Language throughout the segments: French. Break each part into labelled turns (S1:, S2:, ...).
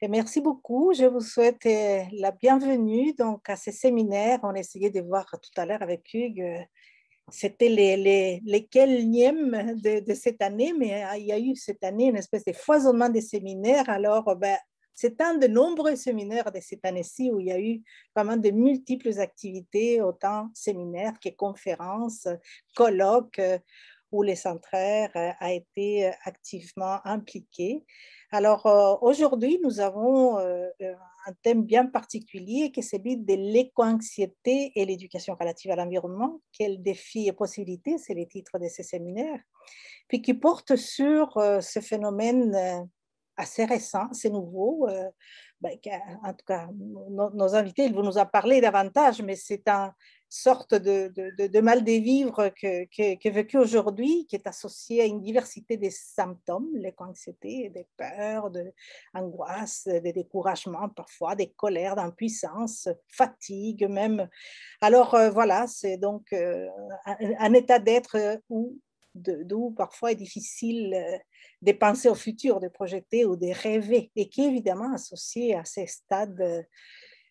S1: Et merci beaucoup. Je vous souhaite la bienvenue donc, à ces séminaires. On essayait de voir tout à l'heure avec Hugues, c'était lesquels de cette année, mais il y a eu cette année une espèce de foisonnement de séminaires. Alors, c'est un de nombreux séminaires de cette année-ci où il y a eu vraiment de multiples activités, autant séminaires que conférences, colloques, où les centraires a été activement impliqué. Alors, aujourd'hui, nous avons un thème bien particulier qui est celui de l'éco-anxiété et l'éducation relative à l'environnement. Quels défis et possibilités, c'est le titre de ce séminaire, puis qui porte sur ce phénomène assez récent, assez nouveau. En tout cas, nos invités, ils vont nous en parler davantage, mais c'est une sorte de mal de vivre qui est vécu aujourd'hui, qui est associé à une diversité de symptômes, l'éco-anxiété, des peurs, de angoisse, des découragements parfois, des colères, d'impuissance, fatigue même. Alors voilà, c'est donc un état d'être d'où parfois est difficile de penser au futur, de projeter ou de rêver, et qui est évidemment associé à ces stades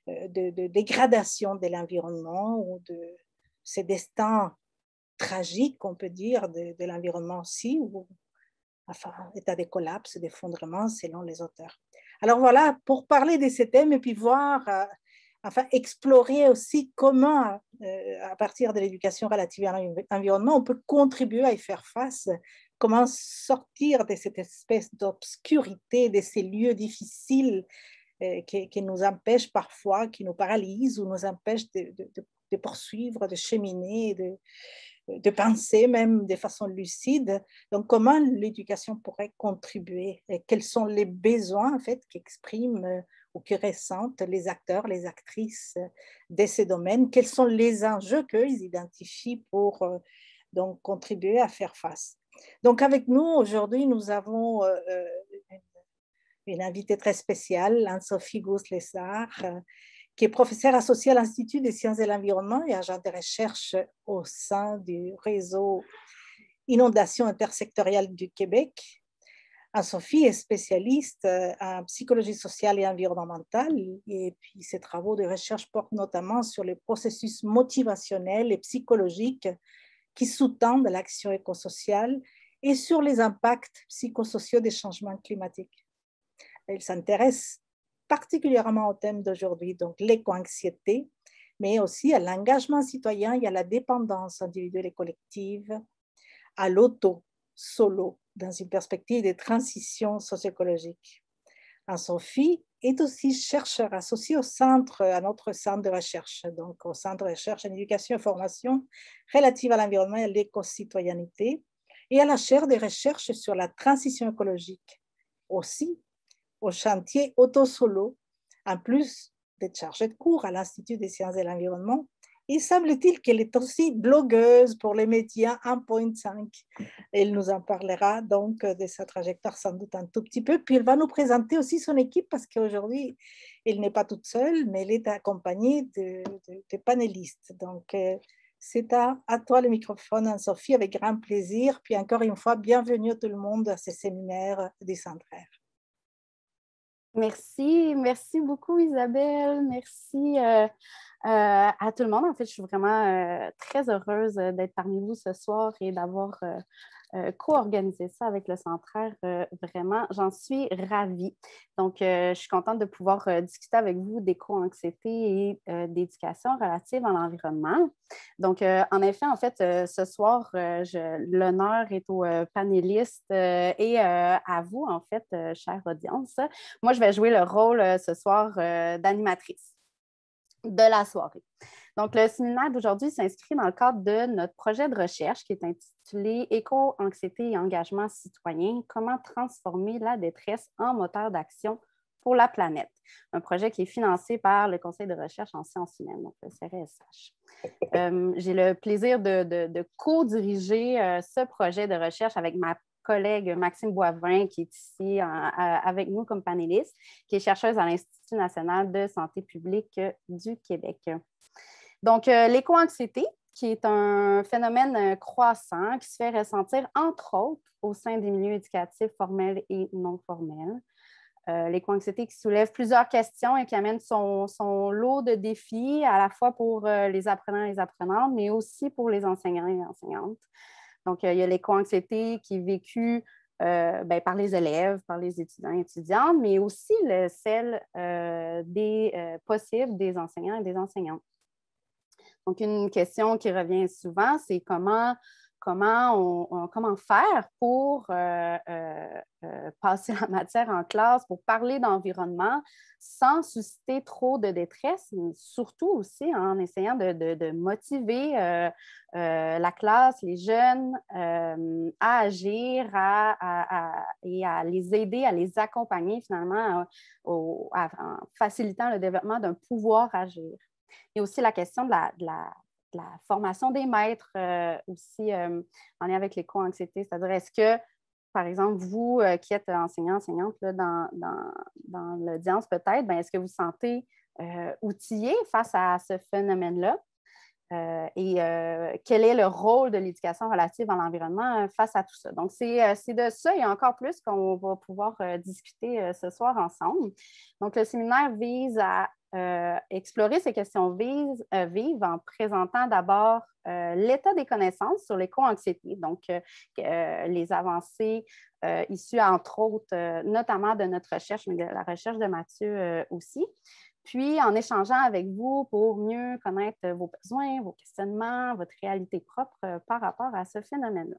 S1: de dégradation de l'environnement ou de ces destins tragiques, on peut dire, de l'environnement aussi, ou enfin, état de collapse, d'effondrement selon les auteurs. Alors voilà, pour parler de ces thèmes et puis voir, enfin, explorer aussi comment, à partir de l'éducation relative à l'environnement, on peut contribuer à y faire face, comment sortir de cette espèce d'obscurité, de ces lieux difficiles qui nous empêchent parfois, qui nous paralysent ou nous empêchent de poursuivre, de cheminer, de penser même de façon lucide. Donc, comment l'éducation pourrait contribuer et quels sont les besoins en fait qu'expriment ou que ressentent les acteurs, les actrices de ces domaines, quels sont les enjeux qu'ils identifient pour donc contribuer à faire face. Donc, avec nous aujourd'hui, nous avons une invitée très spéciale, Anne-Sophie Gous-Lessard, qui est professeure associée à l'Institut des sciences de l'environnement et agent de recherche au sein du réseau Inondation intersectorielle du Québec. Anne-Sophie est spécialiste en psychologie sociale et environnementale, et puis ses travaux de recherche portent notamment sur les processus motivationnels et psychologiques qui sous-tendent l'action écosociale et sur les impacts psychosociaux des changements climatiques. Elle s'intéresse particulièrement au thème d'aujourd'hui, donc l'éco-anxiété, mais aussi à l'engagement citoyen et à la dépendance individuelle et collective, à l'auto-solo, dans une perspective de transition socio-écologique. Anne-Sophie est aussi chercheur associé à notre centre de recherche, donc au centre de recherche en éducation et formation relative à l'environnement et à l'éco-citoyenneté, et à la chaire de recherche sur la transition écologique. Aussi, au chantier Auto-Solo, en plus d'être chargée de cours à l'Institut des sciences de l'environnement. Il semble-t-il qu'elle est aussi blogueuse pour les médias 1.5. Elle nous en parlera donc de sa trajectoire sans doute un tout petit peu. Puis elle va nous présenter aussi son équipe parce qu'aujourd'hui, elle n'est pas toute seule, mais elle est accompagnée de panélistes. Donc, c'est à toi le microphone, Anne-Sophie, avec grand plaisir. Puis encore une fois, bienvenue à tout le monde à ces séminaires des centraires.
S2: Merci beaucoup Isabelle, merci à tout le monde. En fait, je suis vraiment très heureuse d'être parmi vous ce soir et d'avoir co-organisé ça avec le Centraire. Vraiment, j'en suis ravie. Donc, je suis contente de pouvoir discuter avec vous d'éco-anxiété et d'éducation relative à l'environnement. Donc, en effet, ce soir, l'honneur est aux panélistes et à vous, en fait, chère audience. Moi, je vais jouer le rôle ce soir d'animatrice de la soirée. Donc, le séminaire d'aujourd'hui s'inscrit dans le cadre de notre projet de recherche qui est intitulé « Éco-anxiété et engagement citoyen, comment transformer la détresse en moteur d'action pour la planète ». Un projet qui est financé par le Conseil de recherche en sciences humaines, donc le CRSH. J'ai le plaisir de co-diriger ce projet de recherche avec ma collègue Maxime Boivin, qui est ici avec nous comme panéliste, qui est chercheuse à l'Institut national de santé publique du Québec. Donc, l'éco-anxiété, qui est un phénomène croissant qui se fait ressentir, entre autres, au sein des milieux éducatifs formels et non formels. l'éco-anxiété qui soulève plusieurs questions et qui amène son lot de défis, à la fois pour les apprenants et les apprenantes, mais aussi pour les enseignants et les enseignantes. Donc, il y a l'éco-anxiété qui est vécue par les élèves, par les étudiants et étudiantes, mais aussi celle possible des enseignants et des enseignantes. Donc, une question qui revient souvent, c'est comment faire pour passer la matière en classe, pour parler d'environnement sans susciter trop de détresse, mais surtout aussi en essayant de motiver la classe, les jeunes à agir et à les aider, à les accompagner finalement en facilitant le développement d'un pouvoir agir. Il y a aussi la question de la formation des maîtres aussi en lien avec l'éco-anxiété. C'est-à-dire, est-ce que, par exemple, vous qui êtes enseignant, enseignante là, dans l'audience peut-être, ben, est-ce que vous vous sentez outillé face à ce phénomène-là? Quel est le rôle de l'éducation relative à l'environnement face à tout ça? Donc, c'est de ça et encore plus qu'on va pouvoir discuter ce soir ensemble. Donc, le séminaire vise à explorer ces questions vives en présentant d'abord l'état des connaissances sur l'éco-anxiété, donc les avancées issues, entre autres, notamment de notre recherche, mais de la recherche de Mathieu aussi. Puis, en échangeant avec vous pour mieux connaître vos besoins, vos questionnements, votre réalité propre par rapport à ce phénomène-là.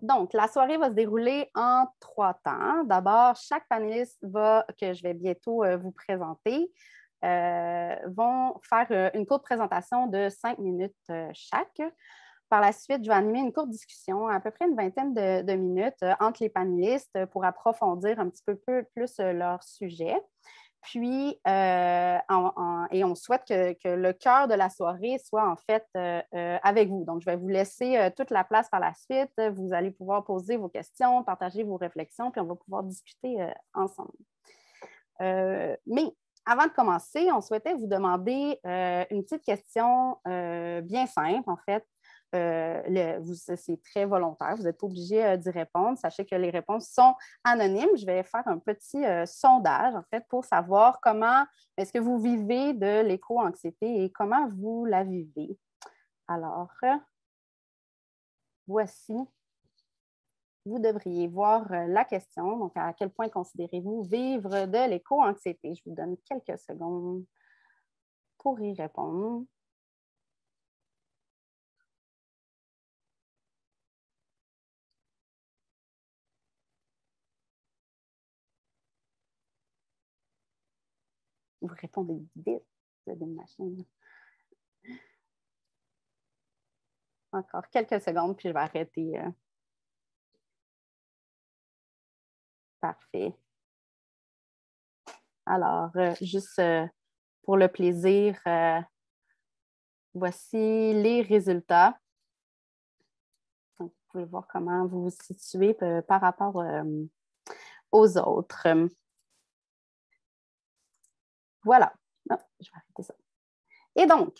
S2: Donc, la soirée va se dérouler en 3 temps. D'abord, chaque panéliste que je vais bientôt vous présenter vont faire une courte présentation de 5 minutes chaque. Par la suite, je vais animer une courte discussion, à peu près une vingtaine de minutes entre les panélistes pour approfondir un petit peu plus leur sujet. Puis, on souhaite que le cœur de la soirée soit en fait avec vous. Donc, je vais vous laisser toute la place par la suite. Vous allez pouvoir poser vos questions, partager vos réflexions, puis on va pouvoir discuter ensemble. Mais avant de commencer, on souhaitait vous demander une petite question bien simple, en fait. C'est très volontaire, vous n'êtes pas obligé d'y répondre. Sachez que les réponses sont anonymes. Je vais faire un petit sondage, en fait, pour savoir comment est-ce que vous vivez de l'éco-anxiété et comment vous la vivez. Alors, voici. Vous devriez voir la question. Donc, à quel point considérez-vous vivre de l'éco-anxiété? Je vous donne quelques secondes pour y répondre. Vous répondez vite, vous avez une machine. Encore quelques secondes, puis je vais arrêter. Parfait. Alors, juste pour le plaisir, voici les résultats. Donc, vous pouvez voir comment vous vous situez par rapport aux autres. Voilà. Non, je vais arrêter ça. Et donc,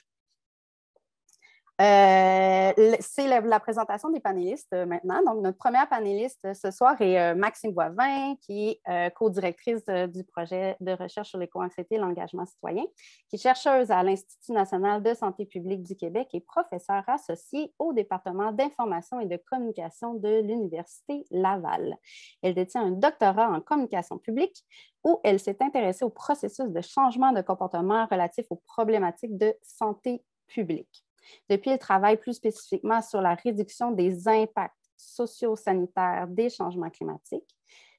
S2: c'est la présentation des panélistes maintenant. Donc, notre première panéliste ce soir est Maxime Boivin, qui est co-directrice du projet de recherche sur l'éco-anxiété et l'engagement citoyen, qui est chercheuse à l'Institut national de santé publique du Québec et professeure associée au département d'information et de communication de l'Université Laval. Elle détient un doctorat en communication publique où elle s'est intéressée au processus de changement de comportement relatif aux problématiques de santé publique. Depuis, elle travaille plus spécifiquement sur la réduction des impacts socio-sanitaires des changements climatiques.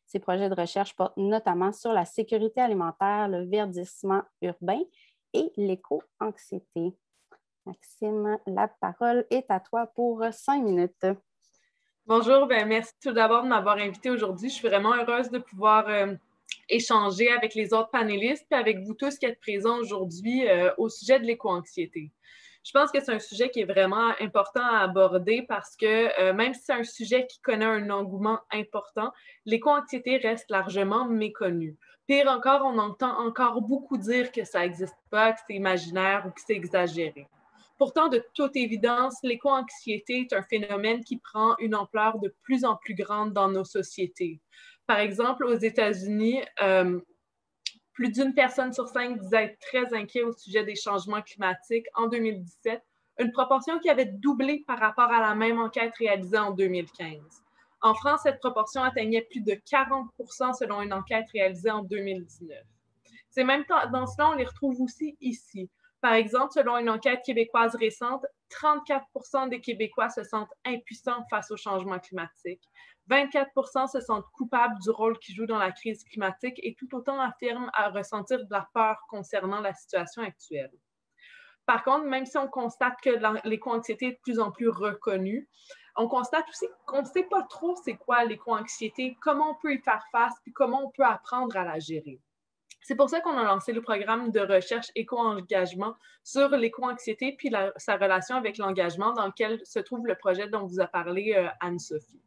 S2: Ses projets de recherche portent notamment sur la sécurité alimentaire, le verdissement urbain et l'éco-anxiété. Maxime, la parole est à toi pour 5 minutes.
S3: Bonjour, merci tout d'abord de m'avoir invitée aujourd'hui. Je suis vraiment heureuse de pouvoir échanger avec les autres panélistes et avec vous tous qui êtes présents aujourd'hui au sujet de l'éco-anxiété. Je pense que c'est un sujet qui est vraiment important à aborder parce que même si c'est un sujet qui connaît un engouement important, l'éco-anxiété reste largement méconnue. Pire encore, on entend encore beaucoup dire que ça n'existe pas, que c'est imaginaire ou que c'est exagéré. Pourtant, de toute évidence, l'éco-anxiété est un phénomène qui prend une ampleur de plus en plus grande dans nos sociétés. Par exemple, aux États-Unis, plus d'une personne sur 5 disait être très inquiet au sujet des changements climatiques en 2017, une proportion qui avait doublé par rapport à la même enquête réalisée en 2015. En France, cette proportion atteignait plus de 40% selon une enquête réalisée en 2019. Ces mêmes tendances-là, on les retrouve aussi ici. Par exemple, selon une enquête québécoise récente, 34% des Québécois se sentent impuissants face au changement climatique. 24% se sentent coupables du rôle qu'ils jouent dans la crise climatique et tout autant affirment à ressentir de la peur concernant la situation actuelle. Par contre, même si on constate que l'éco-anxiété est de plus en plus reconnue, on constate aussi qu'on ne sait pas trop c'est quoi l'éco-anxiété, comment on peut y faire face, puis comment on peut apprendre à la gérer. C'est pour ça qu'on a lancé le programme de recherche éco-engagement sur l'éco-anxiété puis sa relation avec l'engagement dans lequel se trouve le projet dont vous a parlé Anne-Sophie.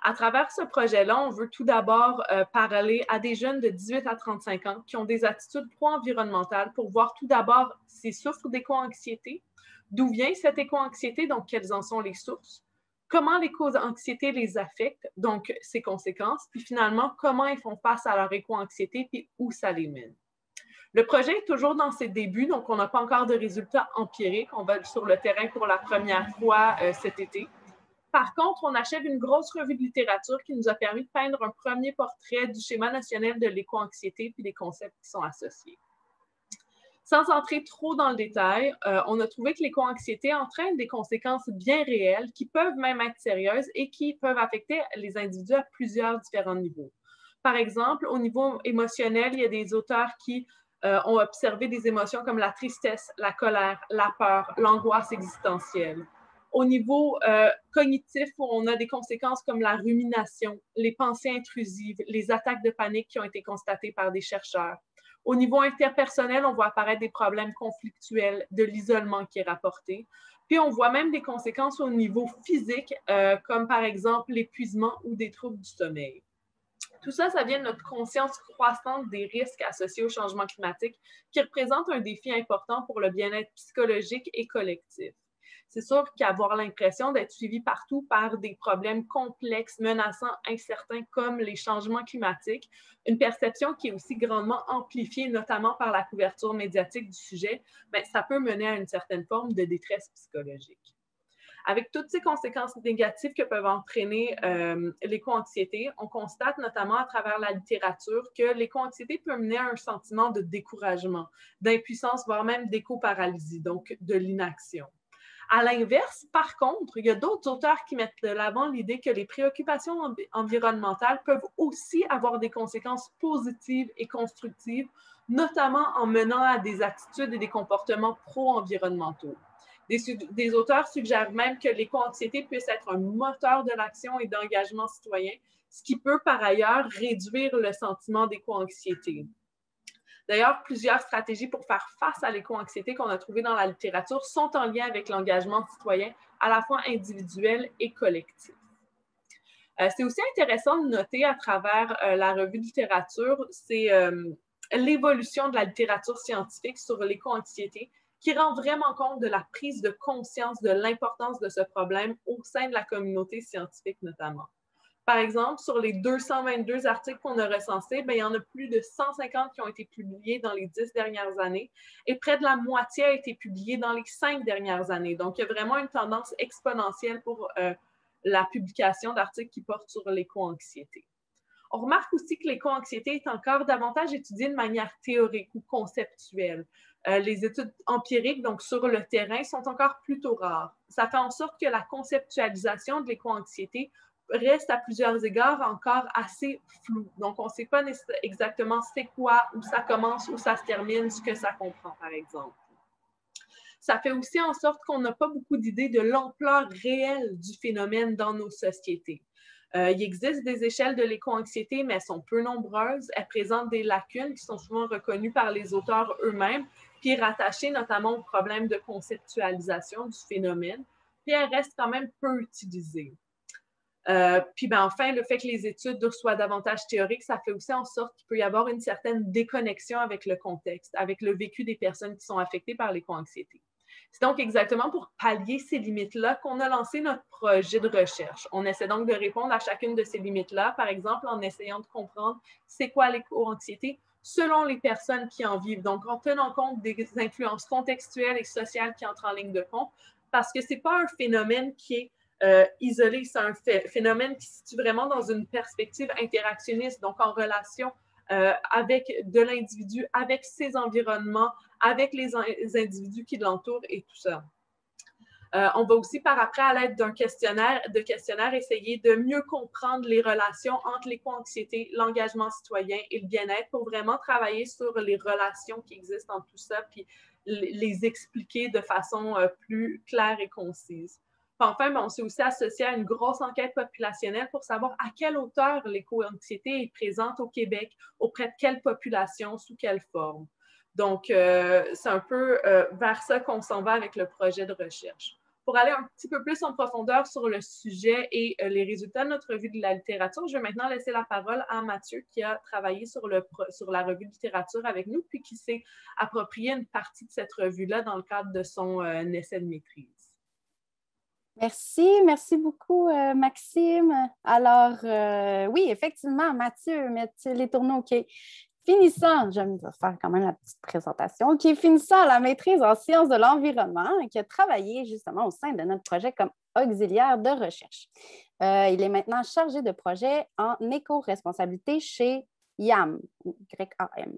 S3: À travers ce projet-là, on veut tout d'abord parler à des jeunes de 18 à 35 ans qui ont des attitudes pro-environnementales pour voir tout d'abord s'ils souffrent d'éco-anxiété, d'où vient cette éco-anxiété, donc quelles en sont les sources, comment l'éco-anxiété les affecte, donc ses conséquences, puis finalement, comment ils font face à leur éco-anxiété, puis où ça les mène. Le projet est toujours dans ses débuts, donc on n'a pas encore de résultats empiriques. On va sur le terrain pour la première fois cet été. Par contre, on achève une grosse revue de littérature qui nous a permis de peindre un premier portrait du schéma national de l'éco-anxiété puis des concepts qui sont associés. Sans entrer trop dans le détail, on a trouvé que l'éco-anxiété entraîne des conséquences bien réelles qui peuvent même être sérieuses et qui peuvent affecter les individus à plusieurs différents niveaux. Par exemple, au niveau émotionnel, il y a des auteurs qui ont observé des émotions comme la tristesse, la colère, la peur, l'angoisse existentielle. Au niveau cognitif, on a des conséquences comme la rumination, les pensées intrusives, les attaques de panique qui ont été constatées par des chercheurs. Au niveau interpersonnel, on voit apparaître des problèmes conflictuels, de l'isolement qui est rapporté. Puis on voit même des conséquences au niveau physique, comme par exemple l'épuisement ou des troubles du sommeil. Tout ça, ça vient de notre conscience croissante des risques associés au changement climatique qui représente un défi important pour le bien-être psychologique et collectif. C'est sûr qu'avoir l'impression d'être suivi partout par des problèmes complexes, menaçants, incertains comme les changements climatiques, une perception qui est aussi grandement amplifiée, notamment par la couverture médiatique du sujet, bien, ça peut mener à une certaine forme de détresse psychologique. Avec toutes ces conséquences négatives que peuvent entraîner l'éco-anxiété, on constate notamment à travers la littérature que l'éco-anxiété peut mener à un sentiment de découragement, d'impuissance, voire même d'éco-paralysie, donc de l'inaction. À l'inverse, par contre, il y a d'autres auteurs qui mettent de l'avant l'idée que les préoccupations environnementales peuvent aussi avoir des conséquences positives et constructives, notamment en menant à des attitudes et des comportements pro-environnementaux. Des auteurs suggèrent même que l'éco-anxiété puisse être un moteur de l'action et d'engagement citoyen, ce qui peut par ailleurs réduire le sentiment d'éco-anxiété. D'ailleurs, plusieurs stratégies pour faire face à l'éco-anxiété qu'on a trouvées dans la littérature sont en lien avec l'engagement citoyen, à la fois individuel et collectif. C'est aussi intéressant de noter à travers la revue de littérature, c'est l'évolution de la littérature scientifique sur l'éco-anxiété qui rend vraiment compte de la prise de conscience de l'importance de ce problème au sein de la communauté scientifique notamment. Par exemple, sur les 222 articles qu'on a recensés, bien, il y en a plus de 150 qui ont été publiés dans les 10 dernières années et près de la moitié a été publiée dans les 5 dernières années. Donc, il y a vraiment une tendance exponentielle pour la publication d'articles qui portent sur l'éco-anxiété. On remarque aussi que l'éco-anxiété est encore davantage étudiée de manière théorique ou conceptuelle. Les études empiriques, donc sur le terrain, sont encore plutôt rares. Ça fait en sorte que la conceptualisation de l'éco-anxiété reste à plusieurs égards encore assez flou. Donc, on ne sait pas exactement c'est quoi, où ça commence, où ça se termine, ce que ça comprend, par exemple. Ça fait aussi en sorte qu'on n'a pas beaucoup d'idées de l'ampleur réelle du phénomène dans nos sociétés. Il existe des échelles de l'éco-anxiété, mais elles sont peu nombreuses. Elles présentent des lacunes qui sont souvent reconnues par les auteurs eux-mêmes, puis rattachées notamment au problème de conceptualisation du phénomène, puis elles restent quand même peu utilisées. Puis enfin, le fait que les études soient davantage théoriques, ça fait aussi en sorte qu'il peut y avoir une certaine déconnexion avec le contexte, avec le vécu des personnes qui sont affectées par l'éco-anxiété. C'est donc exactement pour pallier ces limites-là qu'on a lancé notre projet de recherche. On essaie donc de répondre à chacune de ces limites-là, par exemple en essayant de comprendre c'est quoi l'éco-anxiété selon les personnes qui en vivent, donc en tenant compte des influences contextuelles et sociales qui entrent en ligne de compte, parce que ce n'est pas un phénomène qui est isolé, c'est un phénomène qui se situe vraiment dans une perspective interactionniste, donc en relation avec de l'individu, avec ses environnements, avec les individus qui l'entourent et tout ça. On va aussi par après, à l'aide d'un questionnaire, essayer de mieux comprendre les relations entre l'éco-anxiété, l'engagement citoyen et le bien-être pour vraiment travailler sur les relations qui existent entre tout ça, puis les expliquer de façon plus claire et concise. Puis enfin, on s'est aussi associé à une grosse enquête populationnelle pour savoir à quelle hauteur l'éco-anxiété est présente au Québec, auprès de quelle population, sous quelle forme. Donc, c'est un peu vers ça qu'on s'en va avec le projet de recherche. Pour aller un petit peu plus en profondeur sur le sujet et les résultats de notre revue de la littérature, je vais maintenant laisser la parole à Mathieu qui a travaillé sur la revue de littérature avec nous, puis qui s'est approprié une partie de cette revue-là dans le cadre de son essai de maîtrise.
S2: Merci beaucoup, Maxime. Alors, oui, effectivement, Mathieu les tourneaux, OK. Finissant, je vais faire quand même la petite présentation, qui est finissant la maîtrise en sciences de l'environnement et qui a travaillé justement au sein de notre projet comme auxiliaire de recherche. Il est maintenant chargé de projet en éco-responsabilité chez YAM, Y-A-M,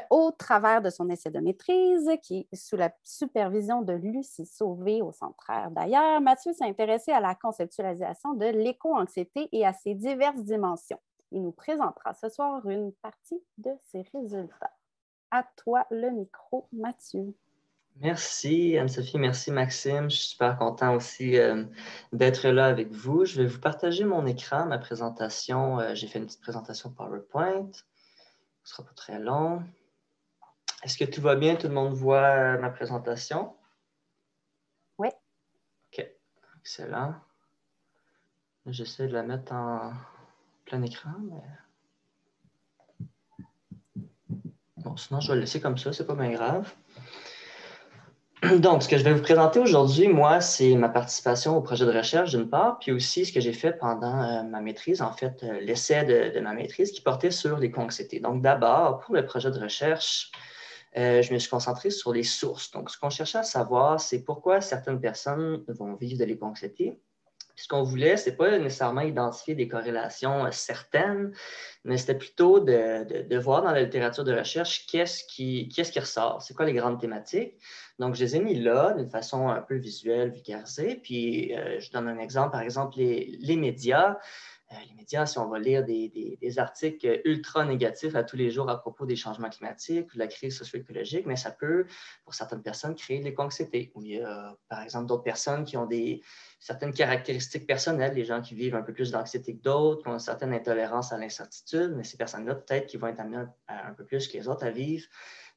S2: au travers de son essai de maîtrise, qui est sous la supervision de Lucie Sauvé au Centraire. D'ailleurs, Mathieu s'est intéressé à la conceptualisation de l'éco-anxiété et à ses diverses dimensions. Il nous présentera ce soir une partie de ses résultats. À toi le micro, Mathieu.
S4: Merci Anne-Sophie, merci Maxime. Je suis super content aussi d'être là avec vous. Je vais vous partager mon écran, ma présentation. J'ai fait une petite présentation PowerPoint. Ce ne sera pas très long. Est-ce que tout va bien? Tout le monde voit ma présentation?
S2: Oui.
S4: OK, excellent. J'essaie de la mettre en plein écran, mais... Bon, sinon, je vais le laisser comme ça, c'est pas bien grave. Donc, ce que je vais vous présenter aujourd'hui, moi, c'est ma participation au projet de recherche d'une part, puis aussi ce que j'ai fait pendant ma maîtrise, en fait, l'essai de ma maîtrise qui portait sur l'éco-anxiété. Donc, d'abord, pour le projet de recherche, je me suis concentré sur les sources. Donc, ce qu'on cherchait à savoir, c'est pourquoi certaines personnes vont vivre de l'éco-anxiété. Ce qu'on voulait, ce n'est pas nécessairement identifier des corrélations certaines, mais c'était plutôt de voir dans la littérature de recherche qu'est-ce qui ressort, c'est quoi les grandes thématiques. Donc, je les ai mis là d'une façon un peu visuelle, vulgarisée. Puis, je donne un exemple, par exemple, les médias. Les médias, si on va lire des articles ultra négatifs à tous les jours à propos des changements climatiques ou de la crise socio-écologique, mais ça peut, pour certaines personnes, créer de l'éco-anxiété. Ou il y a, par exemple, d'autres personnes qui ont certaines caractéristiques personnelles, les gens qui vivent un peu plus d'anxiété que d'autres, qui ont une certaine intolérance à l'incertitude, mais ces personnes-là, peut-être, qui vont être amenées un peu plus que les autres à vivre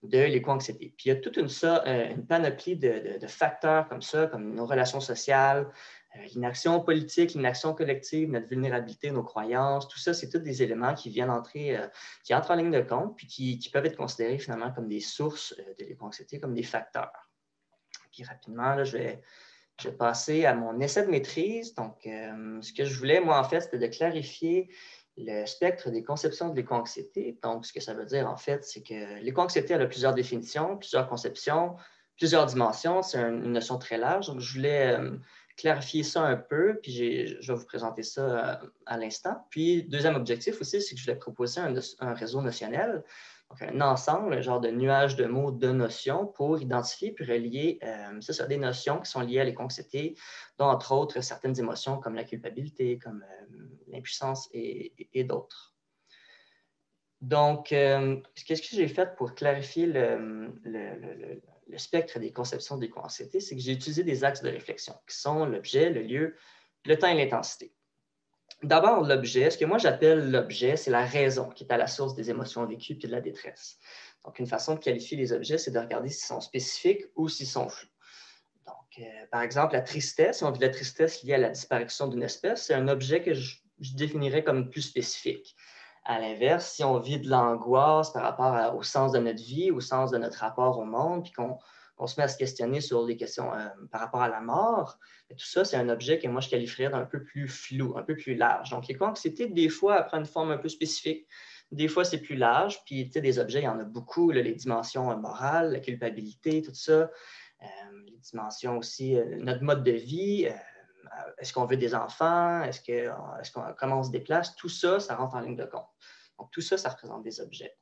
S4: de l'éco-anxiété. Puis il y a toute une panoplie de facteurs comme ça, comme nos relations sociales, l'inaction politique, l'inaction collective, notre vulnérabilité, nos croyances, tout ça, c'est tous des éléments qui viennent qui entrent en ligne de compte, puis qui peuvent être considérés finalement comme des sources de l'éco-anxiété, comme des facteurs. Puis rapidement, là, je vais passer à mon essai de maîtrise. Donc, ce que je voulais, moi, en fait, c'était de clarifier le spectre des conceptions de l'éco-anxiété. Donc, ce que ça veut dire, en fait, c'est que l'éco-anxiété, elle a plusieurs définitions, plusieurs conceptions, plusieurs dimensions. C'est une notion très large. Donc, je voulais clarifier ça un peu, puis je vais vous présenter ça à l'instant. Puis, deuxième objectif aussi, c'est que je voulais proposer un réseau notionnel, donc un ensemble, un genre de nuage de mots, de notions pour identifier puis relier des notions qui sont liées à l'éco-anxiété, dont entre autres certaines émotions comme la culpabilité, comme l'impuissance et d'autres. Donc, qu'est-ce que j'ai fait pour clarifier le spectre des conceptions de l'éco-anxiété? C'est que j'ai utilisé des axes de réflexion qui sont l'objet, le lieu, le temps et l'intensité. D'abord, l'objet, ce que moi j'appelle l'objet, c'est la raison qui est à la source des émotions vécues et de la détresse. Donc, une façon de qualifier les objets, c'est de regarder s'ils sont spécifiques ou s'ils sont flous. Donc, par exemple, la tristesse, si on vit la tristesse liée à la disparition d'une espèce, c'est un objet que je définirais comme plus spécifique. À l'inverse, si on vit de l'angoisse par rapport au sens de notre vie, au sens de notre rapport au monde, puis qu'on on se met à se questionner sur des questions par rapport à la mort. Et tout ça, c'est un objet que moi, je qualifierais d'un peu plus flou, un peu plus large. Donc, l'éco-anxiété, des fois, elle prend une forme un peu spécifique. Des fois, c'est plus large. Puis, tu sais, des objets, il y en a beaucoup, là, les dimensions morales, la culpabilité, tout ça. Les dimensions aussi, notre mode de vie. Est-ce qu'on veut des enfants? Comment on se déplace? Tout ça, ça rentre en ligne de compte. Donc, tout ça, ça représente des objets.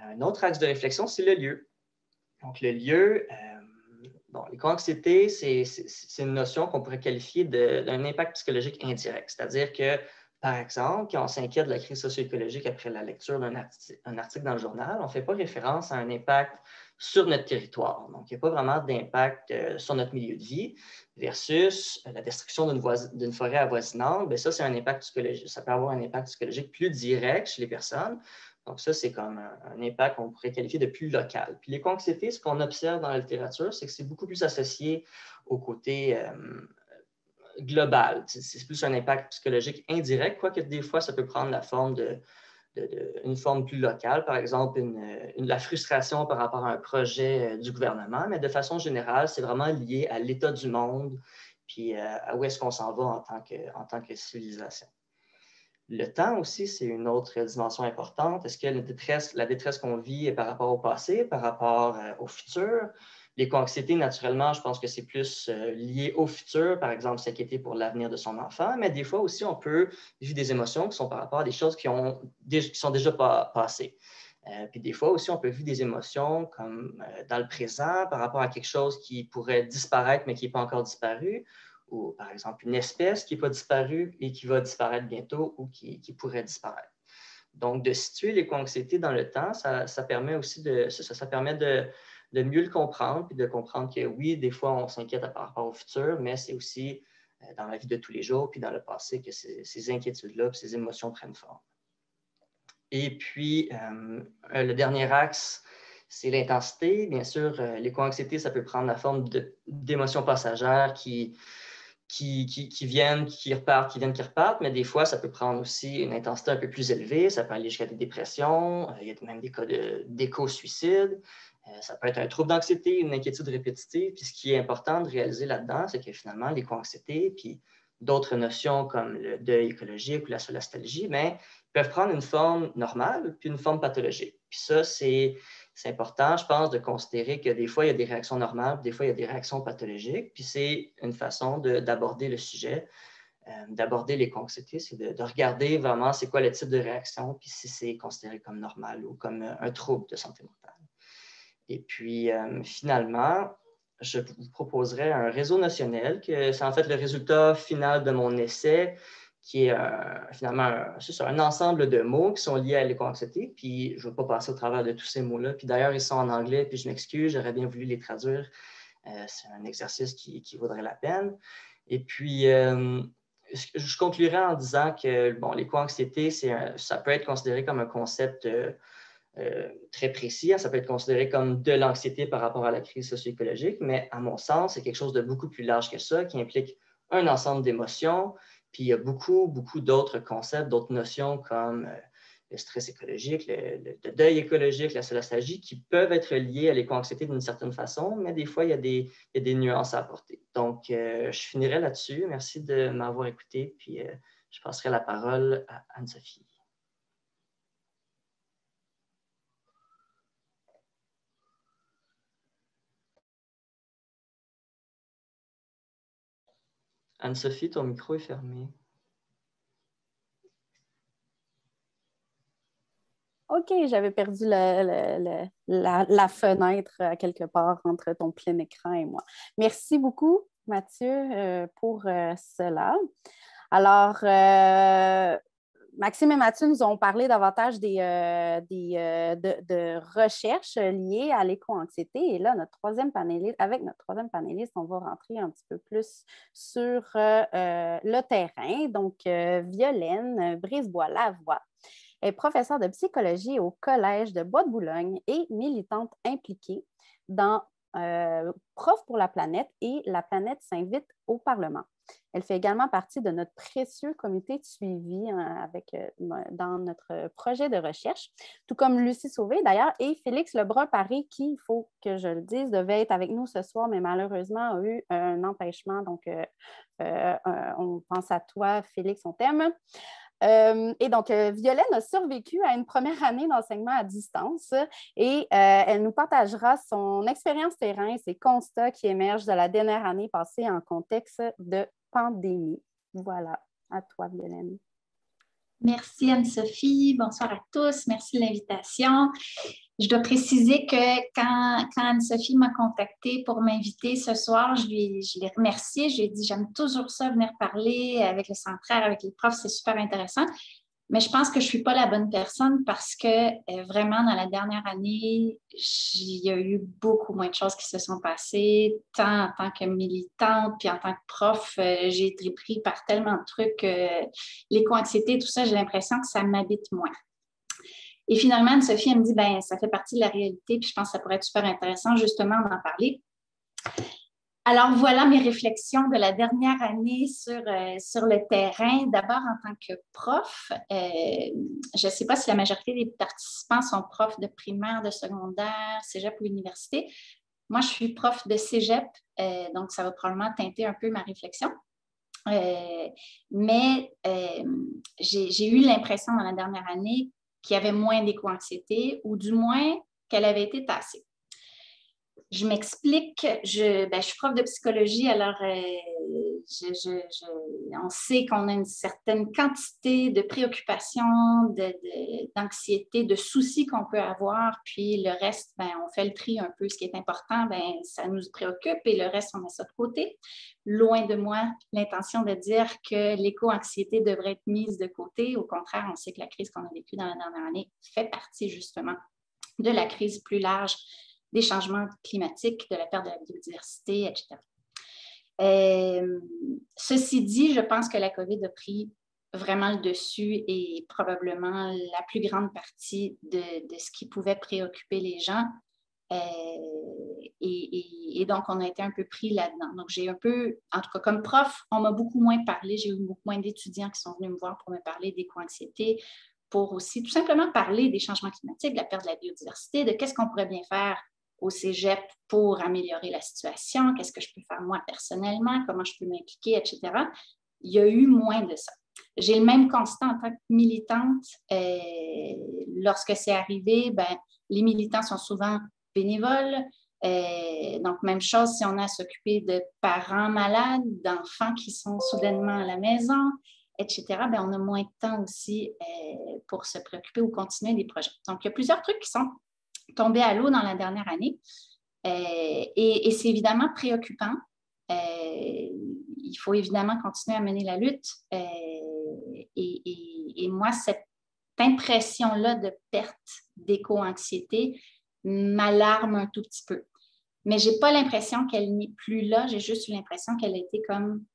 S4: Un autre axe de réflexion, c'est le lieu. Donc, le lieu, l'éco-anxiété, c'est une notion qu'on pourrait qualifier d'un impact psychologique indirect. C'est-à-dire que, par exemple, quand on s'inquiète de la crise socio-écologique après la lecture d'un article dans le journal, on ne fait pas référence à un impact sur notre territoire. Donc, il n'y a pas vraiment d'impact sur notre milieu de vie versus la destruction d'une forêt avoisinante. Bien, ça, c'est un impact psychologique. Ça peut avoir un impact psychologique plus direct chez les personnes. Donc, ça, c'est comme un impact qu'on pourrait qualifier de plus local. Puis l'éco-anxiété, ce qu'on observe dans la littérature, c'est que c'est beaucoup plus associé au côté global. C'est plus un impact psychologique indirect, quoique des fois, ça peut prendre la forme une forme plus locale, par exemple la frustration par rapport à un projet du gouvernement, mais de façon générale, c'est vraiment lié à l'état du monde, puis à où est-ce qu'on s'en va en tant que civilisation. Le temps aussi, c'est une autre dimension importante. Est-ce que la détresse qu'on vit est par rapport au passé, par rapport au futur? L'éco-anxiété, naturellement, je pense que c'est plus lié au futur, par exemple, s'inquiéter pour l'avenir de son enfant, mais des fois aussi, on peut vivre des émotions qui sont par rapport à des choses qui sont déjà passées. Puis des fois aussi, on peut vivre des émotions comme dans le présent, par rapport à quelque chose qui pourrait disparaître, mais qui n'est pas encore disparu, ou par exemple une espèce qui n'est pas disparue et qui va disparaître bientôt ou qui pourrait disparaître. Donc, de situer l'éco-anxiété dans le temps, ça permet aussi ça permet de mieux le comprendre, puis de comprendre que oui, des fois, on s'inquiète par rapport au futur, mais c'est aussi dans la vie de tous les jours, puis dans le passé, que ces inquiétudes-là, puis ces émotions prennent forme. Et puis, le dernier axe, c'est l'intensité. Bien sûr, l'éco-anxiété, ça peut prendre la forme d'émotions passagères qui viennent, qui repartent, mais des fois, ça peut prendre aussi une intensité un peu plus élevée. Ça peut aller jusqu'à des dépressions. Il y a même des cas d'éco-suicide. Ça peut être un trouble d'anxiété, une inquiétude répétitive. Puis ce qui est important de réaliser là-dedans, c'est que finalement, l'éco-anxiété, puis d'autres notions comme le deuil écologique ou la solastalgie, mais peuvent prendre une forme normale puis une forme pathologique. Puis ça, c'est important, je pense, de considérer que des fois, il y a des réactions normales, des fois, il y a des réactions pathologiques. Puis c'est une façon d'aborder le sujet, d'aborder l'éco-anxiété, c'est de regarder vraiment c'est quoi le type de réaction, puis si c'est considéré comme normal ou comme un trouble de santé mentale. Et puis, finalement, je vous proposerai un réseau notionnel, que c'est en fait le résultat final de mon essai, qui est finalement un ensemble de mots qui sont liés à l'éco-anxiété. Puis, je ne vais pas passer au travers de tous ces mots-là. Puis d'ailleurs, ils sont en anglais, puis je m'excuse, j'aurais bien voulu les traduire. C'est un exercice qui vaudrait la peine. Et puis, je conclurai en disant que l'éco-anxiété, ça peut être considéré comme un concept très précis. Ça peut être considéré comme de l'anxiété par rapport à la crise socio-écologique, mais à mon sens, c'est quelque chose de beaucoup plus large que ça, qui implique un ensemble d'émotions. Puis il y a beaucoup, beaucoup d'autres concepts, d'autres notions comme le stress écologique, le deuil écologique, la solastalgie, qui peuvent être liés à l'éco-anxiété d'une certaine façon, mais des fois, il y a des nuances à apporter. Donc, je finirai là-dessus. Merci de m'avoir écouté, puis je passerai la parole à Anne-Sophie. Anne-Sophie, ton micro est fermé.
S2: OK, j'avais perdu la fenêtre quelque part entre ton plein écran et moi. Merci beaucoup, Mathieu, pour cela. Alors, Maxime et Mathieu nous ont parlé davantage de recherches liées à l'éco-anxiété. Et là, avec notre troisième panéliste, on va rentrer un petit peu plus sur le terrain. Donc, Violaine Brisebois-Lavoie est professeure de psychologie au Collège de Bois-de-Boulogne et militante impliquée dans Prof pour la planète et La planète s'invite au Parlement. Elle fait également partie de notre précieux comité de suivi dans notre projet de recherche, tout comme Lucie Sauvé d'ailleurs et Félix Lebrun-Paré, qui, il faut que je le dise, devait être avec nous ce soir, mais malheureusement a eu un empêchement. Donc, on pense à toi, Félix, on t'aime. Et donc, Violaine a survécu à une première année d'enseignement à distance et elle nous partagera son expérience terrain et ses constats qui émergent de la dernière année passée en contexte de pandémie. Voilà, à toi, Violaine.
S5: Merci Anne-Sophie. Bonsoir à tous. Merci de l'invitation. Je dois préciser que quand Anne-Sophie m'a contactée pour m'inviter ce soir, je l'ai remerciée. Je lui ai dit, j'aime toujours ça, venir parler avec le centraire, avec les profs, c'est super intéressant. Mais je pense que je ne suis pas la bonne personne parce que vraiment, dans la dernière année, il y a eu beaucoup moins de choses qui se sont passées, tant en tant que militante, puis en tant que prof, j'ai été prise par tellement de trucs, l'éco-anxiété, tout ça, j'ai l'impression que ça m'habite moins. Et finalement, Anne-Sophie, elle me dit, ben ça fait partie de la réalité, puis je pense que ça pourrait être super intéressant justement d'en parler. Alors, voilà mes réflexions de la dernière année sur le terrain. D'abord, en tant que prof, je ne sais pas si la majorité des participants sont profs de primaire, de secondaire, cégep ou université. Moi, je suis prof de cégep, donc ça va probablement teinter un peu ma réflexion. Mais j'ai eu l'impression dans la dernière année qu'il y avait moins d'éco-anxiété ou du moins qu'elle avait été tassée. Je m'explique, je suis prof de psychologie, alors on sait qu'on a une certaine quantité de préoccupations, d'anxiété, de soucis qu'on peut avoir, puis le reste, on fait le tri un peu. Ce qui est important, ça nous préoccupe et le reste, on met ça de côté. Loin de moi l'intention de dire que l'éco-anxiété devrait être mise de côté. Au contraire, on sait que la crise qu'on a vécue dans la dernière année fait partie justement de la crise plus large des changements climatiques, de la perte de la biodiversité, etc. Ceci dit, je pense que la COVID a pris vraiment le dessus et probablement la plus grande partie de ce qui pouvait préoccuper les gens. Et donc, on a été un peu pris là-dedans. Donc, j'ai un peu, en tout cas comme prof, on m'a beaucoup moins parlé. J'ai eu beaucoup moins d'étudiants qui sont venus me voir pour me parler d'éco-anxiété, pour aussi tout simplement parler des changements climatiques, de la perte de la biodiversité, de qu'est-ce qu'on pourrait bien faire au cégep pour améliorer la situation, qu'est-ce que je peux faire moi personnellement, comment je peux m'impliquer, etc. Il y a eu moins de ça. J'ai le même constat en tant que militante. Lorsque c'est arrivé, les militants sont souvent bénévoles. Donc, même chose si on a à s'occuper de parents malades, d'enfants qui sont soudainement à la maison, etc., on a moins de temps aussi pour se préoccuper ou continuer des projets. Donc, il y a plusieurs trucs qui sont tombés à l'eau dans la dernière année. Et c'est évidemment préoccupant. Il faut évidemment continuer à mener la lutte. Et moi, cette impression-là de perte d'éco-anxiété m'alarme un tout petit peu. Mais je n'ai pas l'impression qu'elle n'est plus là. J'ai juste eu l'impression qu'elle a été comme,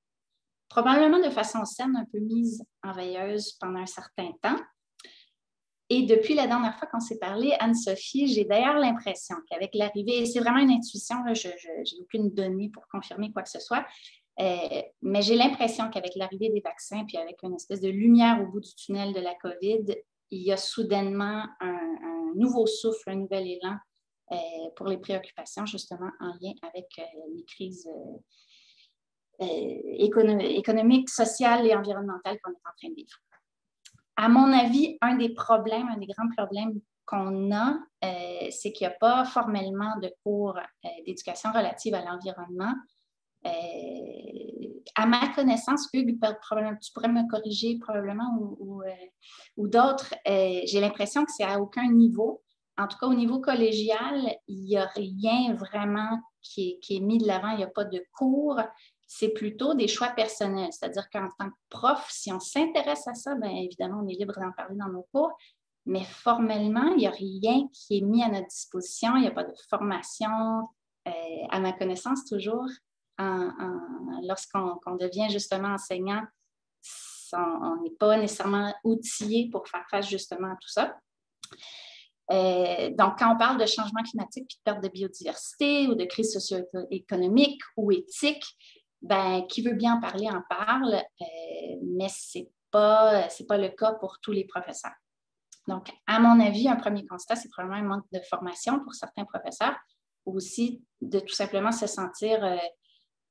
S5: probablement de façon saine, un peu mise en veilleuse pendant un certain temps. Et depuis la dernière fois qu'on s'est parlé, Anne-Sophie, j'ai d'ailleurs l'impression qu'avec l'arrivée, et c'est vraiment une intuition, là, je n'ai aucune donnée pour confirmer quoi que ce soit, mais j'ai l'impression qu'avec l'arrivée des vaccins, puis avec une espèce de lumière au bout du tunnel de la COVID, il y a soudainement un nouveau souffle, un nouvel élan pour les préoccupations, justement, en lien avec les crises économiques, sociales et environnementales qu'on est en train de vivre. À mon avis, un des grands problèmes qu'on a, c'est qu'il n'y a pas formellement de cours d'éducation relative à l'environnement. À ma connaissance, Hugues, tu pourrais me corriger probablement ou d'autres, j'ai l'impression que c'est à aucun niveau. En tout cas, au niveau collégial, il n'y a rien vraiment qui est mis de l'avant, il n'y a pas de cours. C'est plutôt des choix personnels. C'est-à-dire qu'en tant que prof, si on s'intéresse à ça, évidemment, on est libre d'en parler dans nos cours, mais formellement, il n'y a rien qui est mis à notre disposition. Il n'y a pas de formation, à ma connaissance, toujours. Lorsqu'on devient justement enseignant, on n'est pas nécessairement outillé pour faire face justement à tout ça. Donc, quand on parle de changement climatique puis de perte de biodiversité ou de crise socio-économique ou éthique, ben, qui veut bien en parler en parle, mais c'est pas le cas pour tous les professeurs. Donc, à mon avis, un premier constat, c'est probablement un manque de formation pour certains professeurs, ou aussi de tout simplement se sentir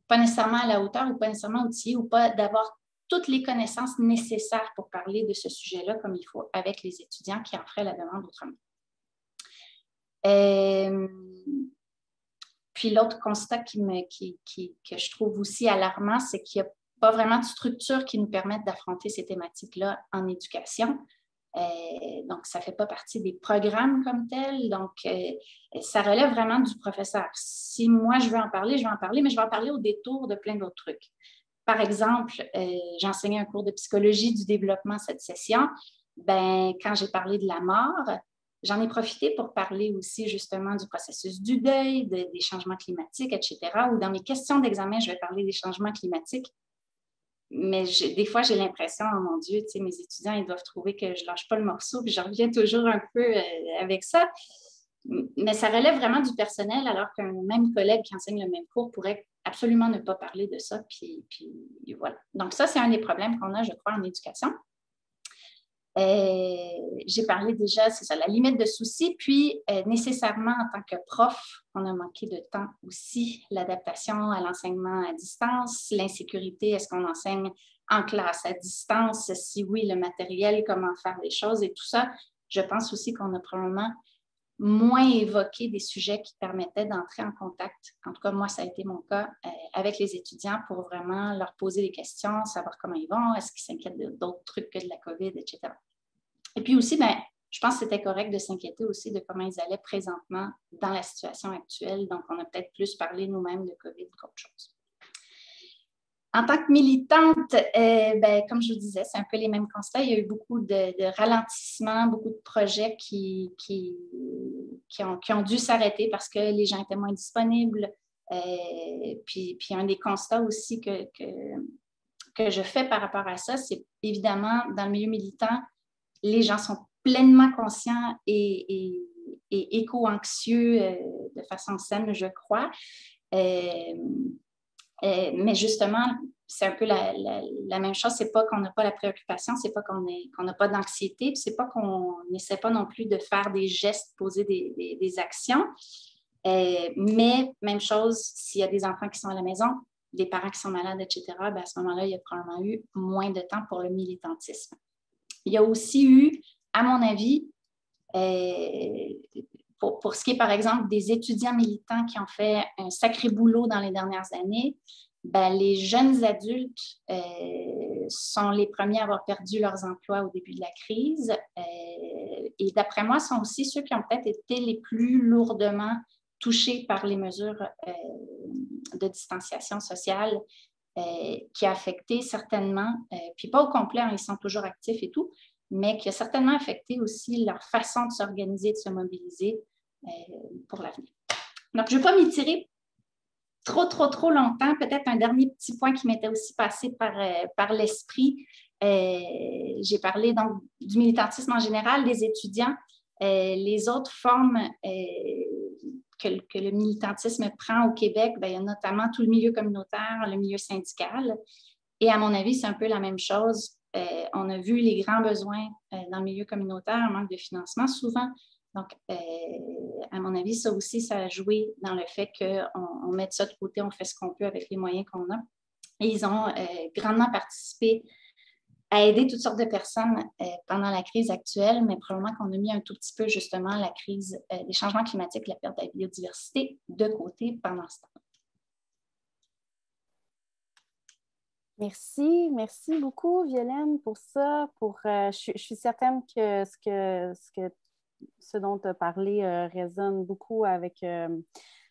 S5: pas nécessairement à la hauteur ou pas nécessairement outillé ou pas d'avoir toutes les connaissances nécessaires pour parler de ce sujet-là comme il faut avec les étudiants qui en feraient la demande autrement. Puis l'autre constat que je trouve aussi alarmant, c'est qu'il n'y a pas vraiment de structure qui nous permette d'affronter ces thématiques-là en éducation. Donc, ça ne fait pas partie des programmes comme tels. Donc, ça relève vraiment du professeur. Si moi, je veux en parler, je vais en parler, mais je vais en parler au détour de plein d'autres trucs. Par exemple, j'ai enseigné un cours de psychologie du développement cette session. Ben, quand j'ai parlé de la mort, j'en ai profité pour parler aussi justement du processus du deuil, des changements climatiques, etc. Ou dans mes questions d'examen, je vais parler des changements climatiques. Mais des fois, j'ai l'impression, oh mon Dieu, mes étudiants, ils doivent trouver que je ne lâche pas le morceau, puis je reviens toujours un peu avec ça. Mais ça relève vraiment du personnel, alors qu'un même collègue qui enseigne le même cours pourrait absolument ne pas parler de ça. Puis voilà. Donc ça, c'est un des problèmes qu'on a, je crois, en éducation. J'ai parlé déjà, c'est ça, la limite de souci, puis nécessairement en tant que prof, on a manqué de temps aussi, l'adaptation à l'enseignement à distance, l'insécurité, est-ce qu'on enseigne en classe à distance, si oui, le matériel, comment faire les choses et tout ça. Je pense aussi qu'on a probablement moins évoqué des sujets qui permettaient d'entrer en contact. En tout cas, moi, ça a été mon cas avec les étudiants pour vraiment leur poser des questions, savoir comment ils vont, est-ce qu'ils s'inquiètent d'autres trucs que de la COVID, etc. Et puis aussi, ben, je pense que c'était correct de s'inquiéter aussi de comment ils allaient présentement dans la situation actuelle. Donc, on a peut-être plus parlé nous-mêmes de COVID qu'autre chose. En tant que militante, ben, comme je vous disais, c'est un peu les mêmes constats. Il y a eu beaucoup de ralentissements, beaucoup de projets qui ont dû s'arrêter parce que les gens étaient moins disponibles. Puis un des constats aussi que je fais par rapport à ça, c'est évidemment, dans le milieu militant, les gens sont pleinement conscients et éco-anxieux de façon saine, je crois. Mais justement, c'est un peu la même chose. C'est pas qu'on n'a pas la préoccupation, c'est pas qu'on n'a pas d'anxiété, puis c'est pas qu'on n'essaie pas non plus de faire des gestes, poser des actions. Mais même chose, s'il y a des enfants qui sont à la maison, des parents qui sont malades, etc., bien à ce moment-là, il y a probablement eu moins de temps pour le militantisme. Il y a aussi eu, à mon avis, pour ce qui est, par exemple, des étudiants militants qui ont fait un sacré boulot dans les dernières années, ben, les jeunes adultes sont les premiers à avoir perdu leurs emplois au début de la crise. Et d'après moi, sont aussi ceux qui ont peut-être été les plus lourdement touchés par les mesures de distanciation sociale qui a affecté certainement, puis pas au complet, hein, ils sont toujours actifs et tout, mais qui a certainement affecté aussi leur façon de s'organiser, de se mobiliser pour l'avenir. Donc, je ne vais pas m'étirer trop longtemps. Peut-être un dernier petit point qui m'était aussi passé par l'esprit. J'ai parlé donc du militantisme en général, des étudiants. Les autres formes que le militantisme prend au Québec, bien, il y a notamment tout le milieu communautaire, le milieu syndical. Et à mon avis, c'est un peu la même chose. On a vu les grands besoins dans le milieu communautaire, un manque de financement souvent. Donc, à mon avis, ça aussi, ça a joué dans le fait qu'on mette ça de côté, on fait ce qu'on peut avec les moyens qu'on a. Et ils ont grandement participé à aider toutes sortes de personnes pendant la crise actuelle, mais probablement qu'on a mis un tout petit peu justement la crise des changements climatiques, la perte de la biodiversité de côté pendant ce temps.
S2: Merci beaucoup, Violaine, pour ça. Je suis certaine que ce dont tu as parlé résonne beaucoup avec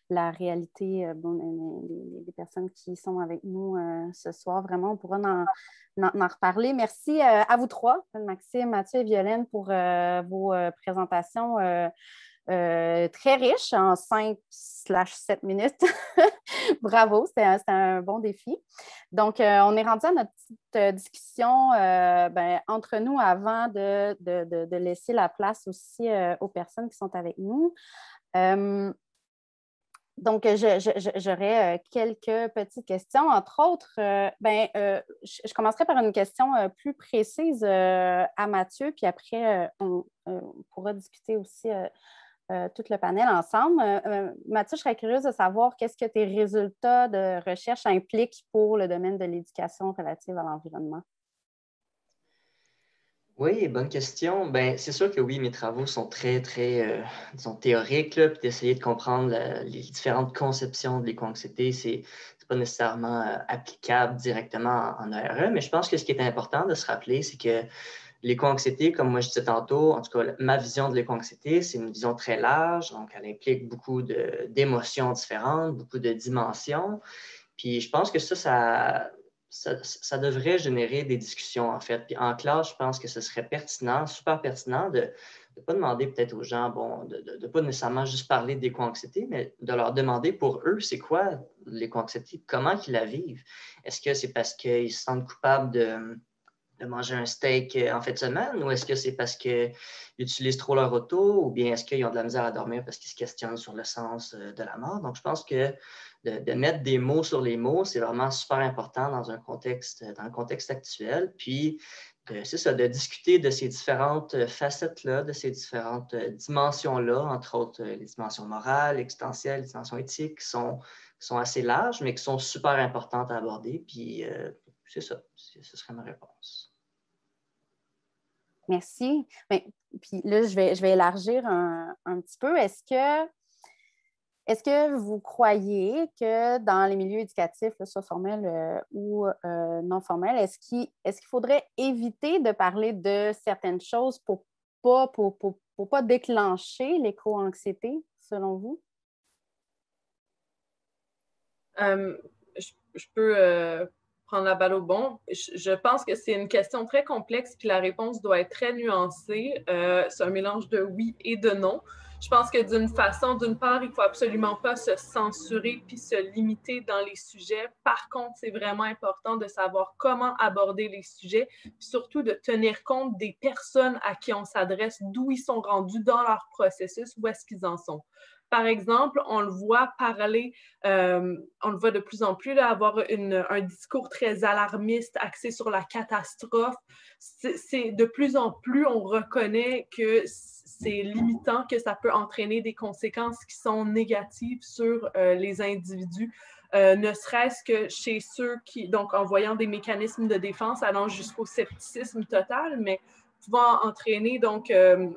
S2: la réalité des personnes qui sont avec nous ce soir. Vraiment, on pourra en reparler. Merci à vous trois, Maxime, Mathieu et Violaine, pour vos présentations très riches en 5/7 minutes. Bravo, c'était un bon défi. Donc, on est rendu à notre petite discussion entre nous avant de laisser la place aussi aux personnes qui sont avec nous. Donc, j'aurais quelques petites questions. Entre autres, je commencerai par une question plus précise à Mathieu, puis après, on pourra discuter aussi tout le panel ensemble. Mathieu, je serais curieuse de savoir qu'est-ce que tes résultats de recherche impliquent pour le domaine de l'éducation relative à l'environnement?
S4: Oui, bonne question. Ben, c'est sûr que oui, mes travaux sont très, disons, théoriques, là, puis d'essayer de comprendre les différentes conceptions de l'éco-anxiété, c'est pas nécessairement applicable directement en ARE, mais je pense que ce qui est important de se rappeler, c'est que l'éco-anxiété, comme moi je disais tantôt, en tout cas, ma vision de l'éco-anxiété, c'est une vision très large, donc elle implique beaucoup d'émotions différentes, beaucoup de dimensions. Puis je pense que ça devrait générer des discussions, en fait. Puis en classe, je pense que ce serait pertinent, super pertinent, de ne pas demander peut-être aux gens, bon, de ne pas nécessairement juste parler d'éco-anxiété, mais de leur demander pour eux, c'est quoi l'éco-anxiété, comment ils la vivent. Est-ce que c'est parce qu'ils se sentent coupables de manger un steak en fin de semaine, ou est-ce que c'est parce qu'ils utilisent trop leur auto, ou bien est-ce qu'ils ont de la misère à dormir parce qu'ils se questionnent sur le sens de la mort? Donc, je pense que de mettre des mots sur les mots, c'est vraiment super important dans le contexte actuel. Puis, c'est ça, de discuter de ces différentes facettes-là, de ces différentes dimensions-là, entre autres les dimensions morales, existentielles, les dimensions éthiques, qui sont assez larges, mais qui sont super importantes à aborder. Puis, c'est ça, ce serait ma réponse.
S2: Merci. Bien, puis là, je vais élargir un petit peu. Est-ce que vous croyez que dans les milieux éducatifs, soit formels ou non formels, est-ce qu'il faudrait éviter de parler de certaines choses pour pas déclencher l'éco-anxiété, selon vous?
S3: Je peux prendre la balle au bon. Je pense que c'est une question très complexe, puis la réponse doit être très nuancée. C'est un mélange de oui et de non. Je pense que d'une part, il ne faut absolument pas se censurer puis se limiter dans les sujets. Par contre, c'est vraiment important de savoir comment aborder les sujets, puis surtout de tenir compte des personnes à qui on s'adresse, d'où ils sont rendus dans leur processus, où est-ce qu'ils en sont. Par exemple, on le voit parler, on le voit de plus en plus, là, avoir un discours très alarmiste axé sur la catastrophe. C'est de plus en plus, on reconnaît que c'est limitant, que ça peut entraîner des conséquences qui sont négatives sur les individus. Ne serait-ce que chez ceux qui, donc en voyant des mécanismes de défense allant jusqu'au scepticisme total, mais pouvant entraîner donc une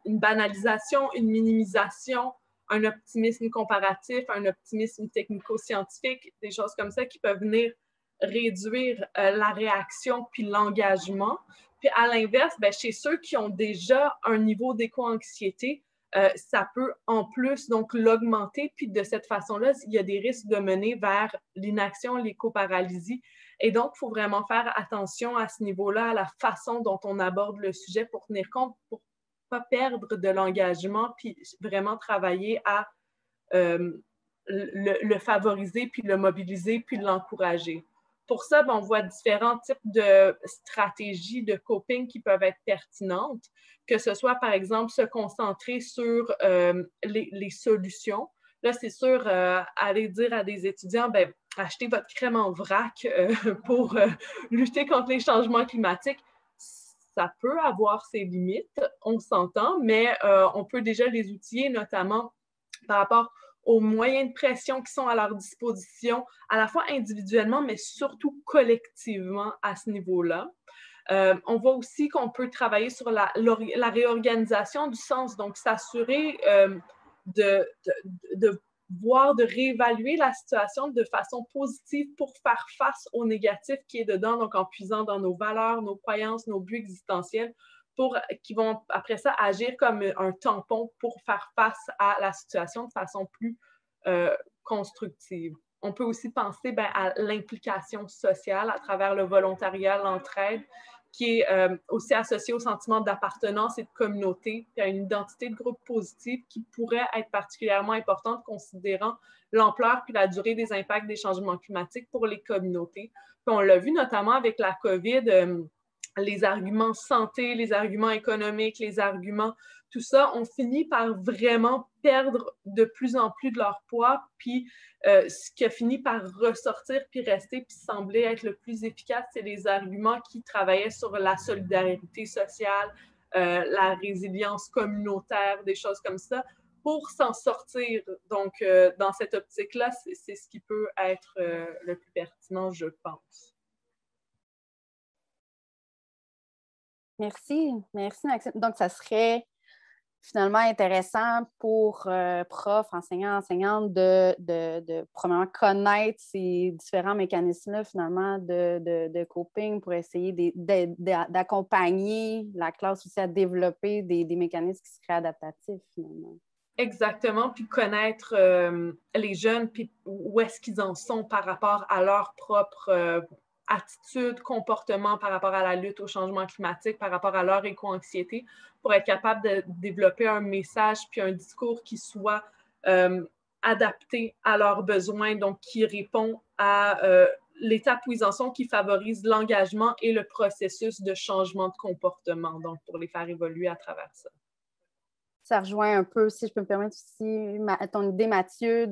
S3: banalisation, une minimisation, un optimisme comparatif, un optimisme technico-scientifique, des choses comme ça qui peuvent venir réduire la réaction puis l'engagement. Puis à l'inverse, ben, chez ceux qui ont déjà un niveau d'éco-anxiété, ça peut en plus donc l'augmenter, puis de cette façon-là, il y a des risques de mener vers l'inaction, l'éco-paralysie. Et donc, il faut vraiment faire attention à ce niveau-là, à la façon dont on aborde le sujet pour tenir compte, pour pas perdre de l'engagement, puis vraiment travailler à le favoriser, puis le mobiliser, puis l'encourager. Pour ça, on voit différents types de stratégies de coping qui peuvent être pertinentes, que ce soit, par exemple, se concentrer sur les solutions. Là, c'est sûr, aller dire à des étudiants, ben, achetez votre crème en vrac pour lutter contre les changements climatiques. Ça peut avoir ses limites, on s'entend, mais on peut déjà les outiller, notamment par rapport aux moyens de pression qui sont à leur disposition, à la fois individuellement, mais surtout collectivement à ce niveau-là. On voit aussi qu'on peut travailler sur la réorganisation du sens, donc s'assurer de voir, de réévaluer la situation de façon positive pour faire face au négatif qui est dedans, donc en puisant dans nos valeurs, nos croyances, nos buts existentiels, qui vont après ça agir comme un tampon pour faire face à la situation de façon plus constructive. On peut aussi penser à l'implication sociale à travers le volontariat, l'entraide, qui est aussi associé au sentiment d'appartenance et de communauté, puis à une identité de groupe positive qui pourrait être particulièrement importante considérant l'ampleur puis la durée des impacts des changements climatiques pour les communautés. Puis on l'a vu notamment avec la COVID, les arguments santé, les arguments économiques, les arguments, tout ça, on finit par vraiment perdre de plus en plus de leur poids, puis ce qui a fini par ressortir, puis rester, puis sembler être le plus efficace, c'est les arguments qui travaillaient sur la solidarité sociale, la résilience communautaire, des choses comme ça, pour s'en sortir. Donc, dans cette optique-là, c'est ce qui peut être le plus pertinent, je pense.
S2: Merci, Maxime. Donc, ça serait finalement intéressant pour profs, enseignants, enseignantes de premièrement connaître ces différents mécanismes-là finalement de coping pour essayer d'accompagner la classe aussi à développer des mécanismes qui seraient adaptatifs finalement.
S3: Exactement, puis connaître les jeunes, puis où est-ce qu'ils en sont par rapport à leur propre attitude, comportement par rapport à la lutte au changement climatique, par rapport à leur éco-anxiété, pour être capable de développer un message puis un discours qui soit adapté à leurs besoins, donc qui répond à l'étape où ils en sont, qui favorise l'engagement et le processus de changement de comportement, donc pour les faire évoluer à travers ça.
S2: Ça rejoint un peu, si je peux me permettre aussi, ton idée, Mathieu,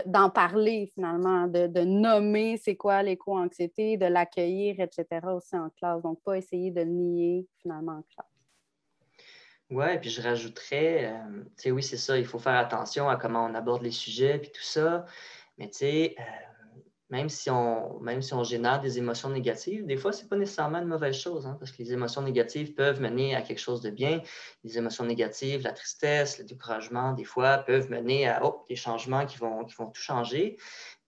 S2: d'en parler finalement, de nommer c'est quoi l'éco-anxiété, de l'accueillir, etc. aussi en classe. Donc, pas essayer de le nier finalement en classe.
S4: Oui, puis je rajouterais, tu sais, oui, c'est ça, il faut faire attention à comment on aborde les sujets, puis tout ça, mais tu sais, même si on génère des émotions négatives, des fois, ce n'est pas nécessairement une mauvaise chose, hein, parce que les émotions négatives peuvent mener à quelque chose de bien. Les émotions négatives, la tristesse, le découragement, des fois, peuvent mener à des changements qui vont tout changer.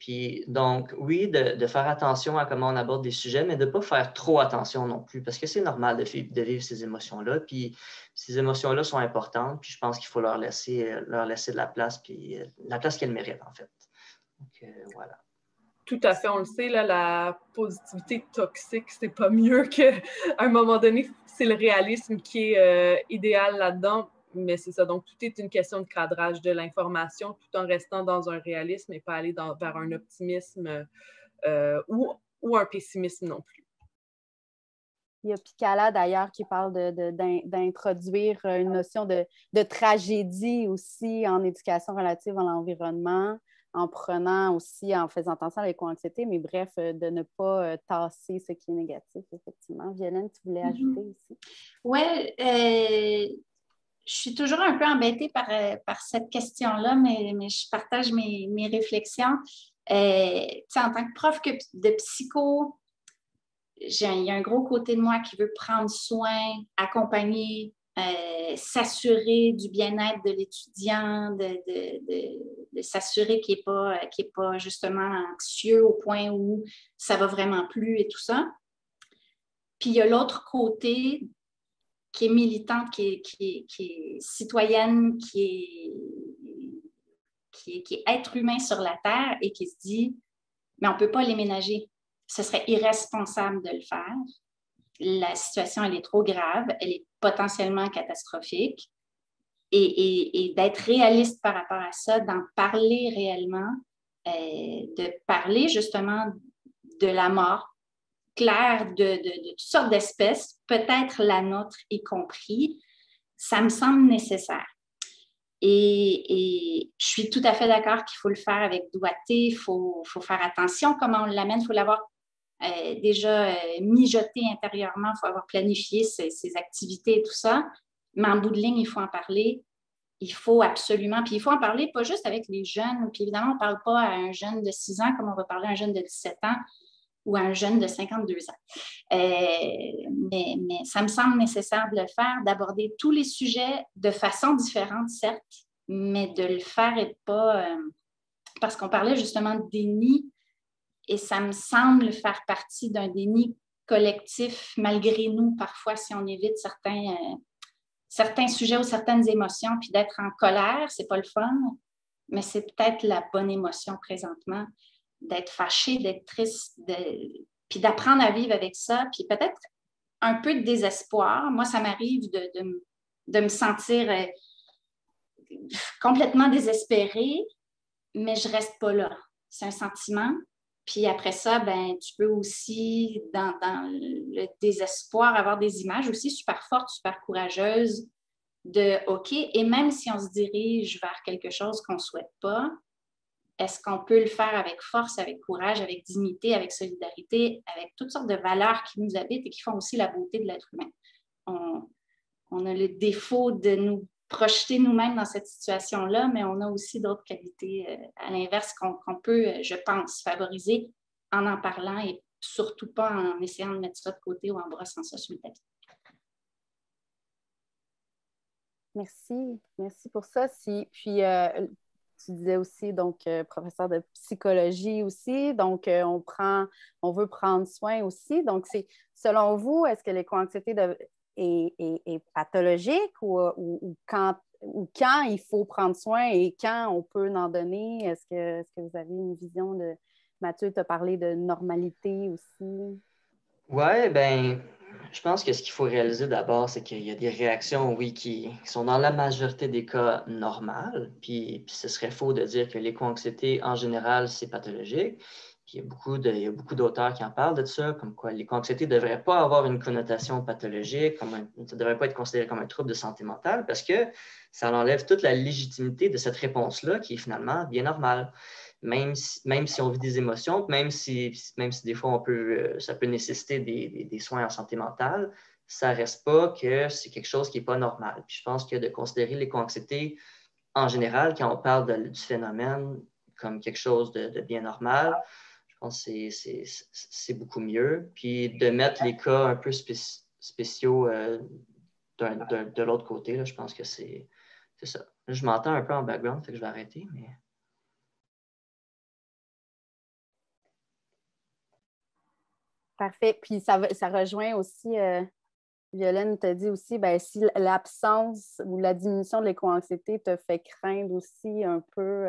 S4: Puis donc, oui, de faire attention à comment on aborde des sujets, mais de ne pas faire trop attention non plus, parce que c'est normal de vivre ces émotions-là. Puis ces émotions-là sont importantes, puis je pense qu'il faut leur laisser de la place, puis la place qu'elles méritent, en fait. Donc, voilà.
S3: Tout à fait, on le sait, là, la positivité toxique, c'est pas mieux qu'à un moment donné, c'est le réalisme qui est idéal là-dedans, mais c'est ça. Donc, tout est une question de cadrage de l'information, tout en restant dans un réalisme et pas aller vers un optimisme ou un pessimisme non plus.
S2: Il y a Picala, d'ailleurs, qui parle d'introduire une notion de tragédie aussi en éducation relative à l'environnement, en prenant aussi, en faisant attention à l'éco-anxiété, mais bref, de ne pas tasser ce qui est négatif, effectivement. Violaine, tu voulais ajouter aussi?
S5: Oui, je suis toujours un peu embêtée par cette question-là, mais je partage mes réflexions. En tant que prof de psycho, il y a un gros côté de moi qui veut prendre soin, accompagner, s'assurer du bien-être de l'étudiant, de s'assurer qu'il n'est pas justement anxieux au point où ça va vraiment plus et tout ça. Puis il y a l'autre côté qui est militante, qui est citoyenne, qui est être humain sur la Terre et qui se dit, mais on ne peut pas les ménager. Ce serait irresponsable de le faire. La situation, elle est trop grave, elle est potentiellement catastrophique. Et d'être réaliste par rapport à ça, d'en parler réellement, de parler justement de la mort claire de toutes sortes d'espèces, peut-être la nôtre y compris, ça me semble nécessaire. Et je suis tout à fait d'accord qu'il faut le faire avec doigté, il faut faire attention comment on l'amène, il faut l'avoir déjà mijoté intérieurement, il faut avoir planifié ses activités et tout ça, mais en bout de ligne, il faut en parler. Il faut absolument, puis il faut en parler pas juste avec les jeunes, puis évidemment, on ne parle pas à un jeune de 6 ans comme on va parler à un jeune de 17 ans ou à un jeune de 52 ans. Mais ça me semble nécessaire de le faire, d'aborder tous les sujets de façon différente, certes, mais de le faire et pas... parce qu'on parlait justement de déni, et ça me semble faire partie d'un déni collectif, malgré nous, parfois, si on évite certains sujets ou certaines émotions, puis d'être en colère, c'est pas le fun, mais c'est peut-être la bonne émotion présentement, d'être fâché, d'être triste, puis d'apprendre à vivre avec ça, puis peut-être un peu de désespoir. Moi, ça m'arrive de me sentir complètement désespérée, mais je reste pas là. C'est un sentiment, Puis après ça, ben, tu peux aussi, dans le désespoir, avoir des images aussi super fortes, super courageuses de OK, et même si on se dirige vers quelque chose qu'on ne souhaite pas, est-ce qu'on peut le faire avec force, avec courage, avec dignité, avec solidarité, avec toutes sortes de valeurs qui nous habitent et qui font aussi la beauté de l'être humain? On a le défaut de nous projeter nous-mêmes dans cette situation-là, mais on a aussi d'autres qualités à l'inverse qu'on peut, je pense, favoriser en parlant et surtout pas en essayant de mettre ça de côté ou en brossant ça sous le tapis.
S2: Merci pour ça. Puis, tu disais aussi, donc, professeur de psychologie aussi, donc on veut prendre soin aussi. Donc, selon vous, est-ce que l'éco-anxiété est pathologique ou quand il faut prendre soin et quand on peut en donner? Est-ce que vous avez une vision de... Mathieu t'a parlé de normalité aussi.
S4: Oui, ben, je pense que ce qu'il faut réaliser d'abord, c'est qu'il y a des réactions, oui, qui sont dans la majorité des cas normales. Puis ce serait faux de dire que l'éco-anxiété, en général, c'est pathologique. Puis il y a beaucoup d'auteurs qui en parlent de ça, comme quoi l'éco-anxiété ne devrait pas avoir une connotation pathologique, ça ne devrait pas être considéré comme un trouble de santé mentale, parce que ça enlève toute la légitimité de cette réponse-là, qui est finalement bien normale. Même si on vit des émotions, même si des fois ça peut nécessiter des soins en santé mentale, ça ne reste pas que c'est quelque chose qui n'est pas normal. Puis je pense que de considérer l'éco-anxiété en général, quand on parle du phénomène comme quelque chose de bien normal, je pense que c'est beaucoup mieux. Puis de mettre les cas un peu spéciaux de l'autre côté, là, je pense que c'est ça. Là, je m'entends un peu en background, fait que je vais arrêter, mais...
S2: Parfait. Puis ça rejoint aussi, Violaine t'a dit aussi, ben, si l'absence ou la diminution de l'éco-anxiété te fait craindre aussi un peu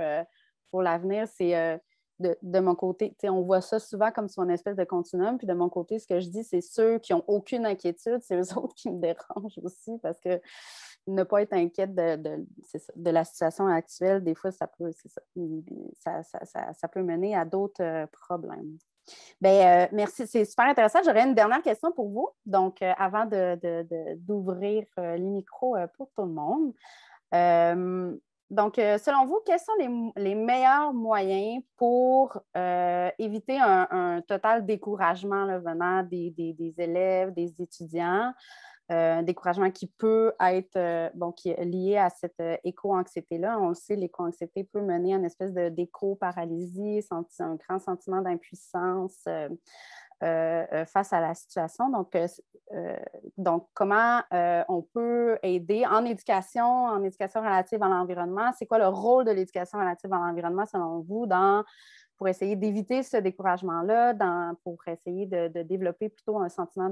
S2: pour l'avenir, c'est de mon côté, on voit ça souvent comme sur une espèce de continuum, puis de mon côté, ce que je dis, c'est ceux qui n'ont aucune inquiétude, c'est eux autres qui me dérangent aussi, parce que ne pas être inquiète de la situation actuelle, des fois, ça peut mener à d'autres problèmes. Bien, merci, c'est super intéressant. J'aurais une dernière question pour vous, donc avant d'ouvrir les micros pour tout le monde. Donc, selon vous, quels sont les meilleurs moyens pour éviter un total découragement là, venant des élèves, des étudiants? Découragement qui peut être qui est lié à cette éco-anxiété-là. On le sait, l'éco-anxiété peut mener à une espèce d'éco-paralysie, un grand sentiment d'impuissance face à la situation. Donc comment on peut aider en éducation relative à l'environnement? C'est quoi le rôle de l'éducation relative à l'environnement, selon vous, pour essayer d'éviter ce découragement-là, pour essayer de développer plutôt un sentiment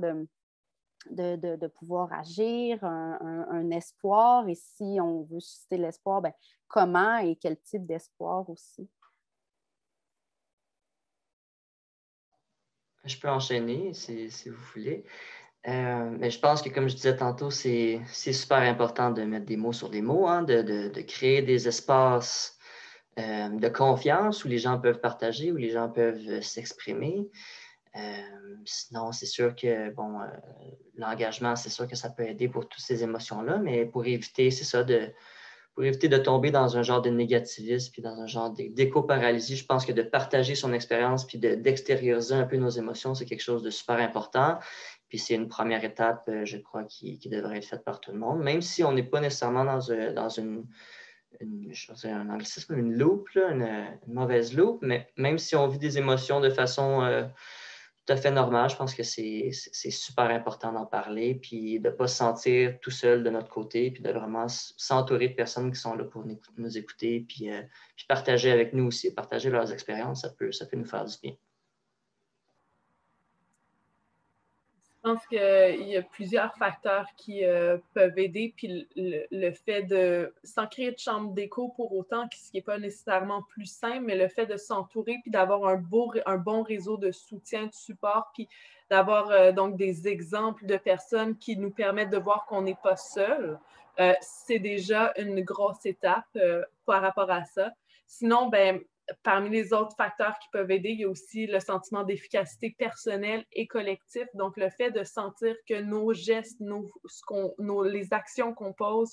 S2: de pouvoir agir, un espoir, et si on veut susciter l'espoir, ben, comment et quel type d'espoir aussi?
S4: Je peux enchaîner si vous voulez. Mais je pense que, comme je disais tantôt, c'est super important de mettre des mots sur des mots, hein, de créer des espaces de confiance où les gens peuvent partager, où les gens peuvent s'exprimer. Sinon, c'est sûr que l'engagement, c'est sûr que ça peut aider pour toutes ces émotions-là, mais pour éviter, c'est ça, pour éviter de tomber dans un genre de négativisme puis dans un genre d'éco-paralysie, je pense que de partager son expérience puis d'extérioriser un peu nos émotions, c'est quelque chose de super important. Puis c'est une première étape, je crois, qui devrait être faite par tout le monde, même si on n'est pas nécessairement dans un anglicisme, une loupe, là, une mauvaise loupe, mais même si on vit des émotions de façon tout à fait normale, je pense que c'est super important d'en parler, puis de ne pas se sentir tout seul de notre côté, puis de vraiment s'entourer de personnes qui sont là pour nous écouter, puis partager avec nous aussi, partager leurs expériences, ça peut nous faire du bien.
S3: Je pense qu'il y a plusieurs facteurs qui peuvent aider, puis le fait de, sans créer de chambre d'écho pour autant, ce qui n'est pas nécessairement plus simple, mais le fait de s'entourer, puis d'avoir un bon réseau de soutien, de support, puis d'avoir donc des exemples de personnes qui nous permettent de voir qu'on n'est pas seul, c'est déjà une grosse étape par rapport à ça. Sinon, ben, parmi les autres facteurs qui peuvent aider, il y a aussi le sentiment d'efficacité personnelle et collectif. Donc, le fait de sentir que nos gestes, les actions qu'on pose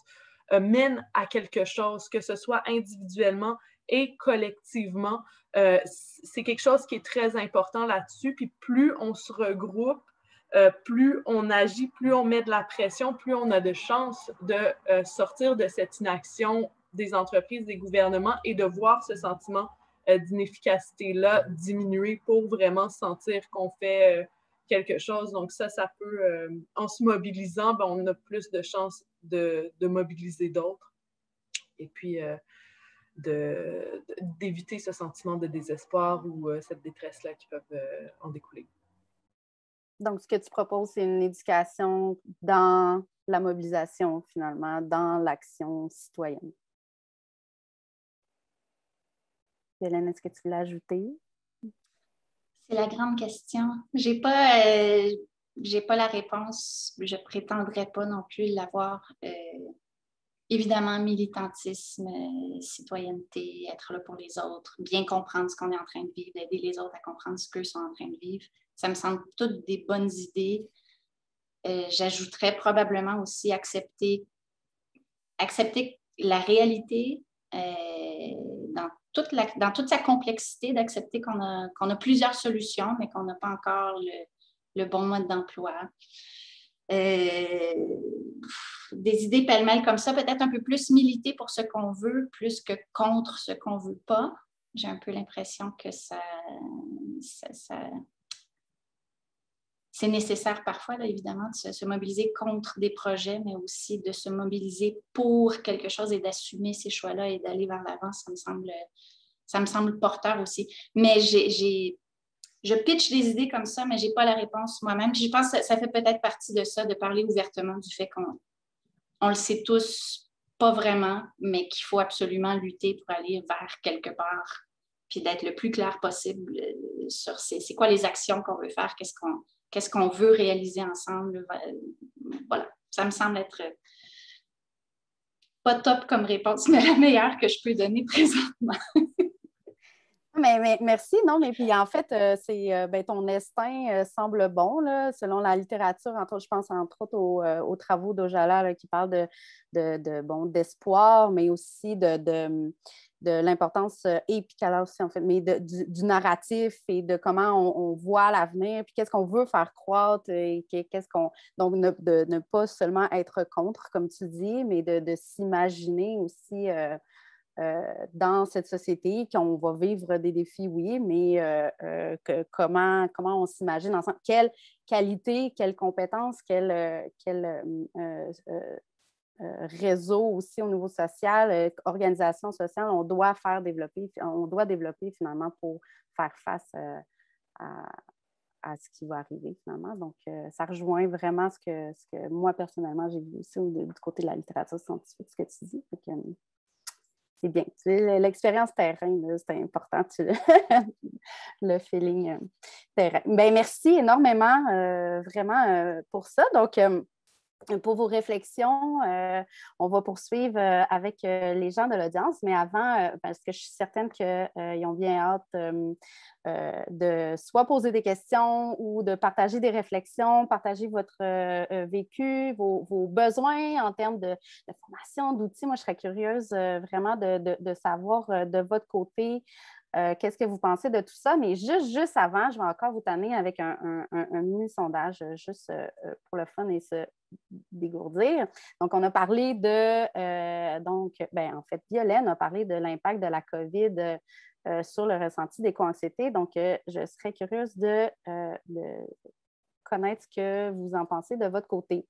S3: mènent à quelque chose, que ce soit individuellement et collectivement. C'est quelque chose qui est très important là-dessus. Puis plus on se regroupe, plus on agit, plus on met de la pression, plus on a de chances de sortir de cette inaction des entreprises, des gouvernements et de voir ce sentiment d'inefficacité-là diminuer pour vraiment sentir qu'on fait quelque chose. Donc ça peut, en se mobilisant, ben, on a plus de chances de mobiliser d'autres. Et puis, d'éviter ce sentiment de désespoir ou cette détresse-là qui peuvent en découler.
S2: Donc, ce que tu proposes, c'est une éducation dans la mobilisation, finalement, dans l'action citoyenne. Hélène, est-ce que tu voulais ajouter?
S5: C'est la grande question. J'ai pas la réponse. Je prétendrai pas non plus l'avoir. Évidemment, militantisme, citoyenneté, être là pour les autres, bien comprendre ce qu'on est en train de vivre, aider les autres à comprendre ce qu'eux sont en train de vivre. Ça me semble toutes des bonnes idées. J'ajouterais probablement aussi accepter la réalité dans toute sa complexité, d'accepter qu'on a plusieurs solutions, mais qu'on n'a pas encore le bon mode d'emploi. Des idées pêle-mêle comme ça, peut-être un peu plus militer pour ce qu'on veut, plus que contre ce qu'on ne veut pas. J'ai un peu l'impression que c'est nécessaire parfois, là, évidemment, de se mobiliser contre des projets, mais aussi de se mobiliser pour quelque chose et d'assumer ces choix-là et d'aller vers l'avant. Ça me semble porteur aussi. Mais je pitch des idées comme ça, mais je n'ai pas la réponse moi-même. Puis je pense que ça fait peut-être partie de ça, de parler ouvertement du fait qu'on le sait tous pas vraiment, mais qu'il faut absolument lutter pour aller vers quelque part, puis d'être le plus clair possible sur c'est quoi les actions qu'on veut faire, qu'est-ce qu'on veut réaliser ensemble. Voilà, ça me semble être pas top comme réponse, mais la meilleure que je peux donner présentement.
S2: Mais merci, non, mais puis en fait, ton instinct semble bon, là, selon la littérature, entre autres, je pense entre autres aux travaux d'Ojala là, qui parlent d'espoir, mais aussi de l'importance épicale aussi, en fait, mais du narratif et de comment on voit l'avenir, puis qu'est-ce qu'on veut faire croître et donc de ne pas seulement être contre, comme tu dis, mais de s'imaginer aussi dans cette société, qu'on va vivre des défis, oui, mais comment on s'imagine ensemble, quelle qualité, quelle compétence, quel réseau aussi au niveau social, organisation sociale, on doit développer finalement pour faire face à ce qui va arriver finalement. Donc, ça rejoint vraiment ce que moi, personnellement, j'ai vu aussi du côté de la littérature scientifique, ce que tu dis. C'est bien. L'expérience terrain, c'est important, le feeling terrain. Bien, merci énormément, vraiment, pour ça. Donc, pour vos réflexions, on va poursuivre avec les gens de l'audience, mais avant, parce que je suis certaine qu'ils ont bien hâte de soit poser des questions ou de partager des réflexions, partager votre vécu, vos besoins en termes de formation, d'outils. Moi, je serais curieuse vraiment de savoir de votre côté qu'est-ce que vous pensez de tout ça. Mais juste avant, je vais encore vous tanner avec un mini-sondage juste pour le fun et se dégourdir. Donc, on a parlé en fait, Violaine a parlé de l'impact de la COVID sur le ressenti d'éco-anxiété. Donc, je serais curieuse de connaître ce que vous en pensez de votre côté.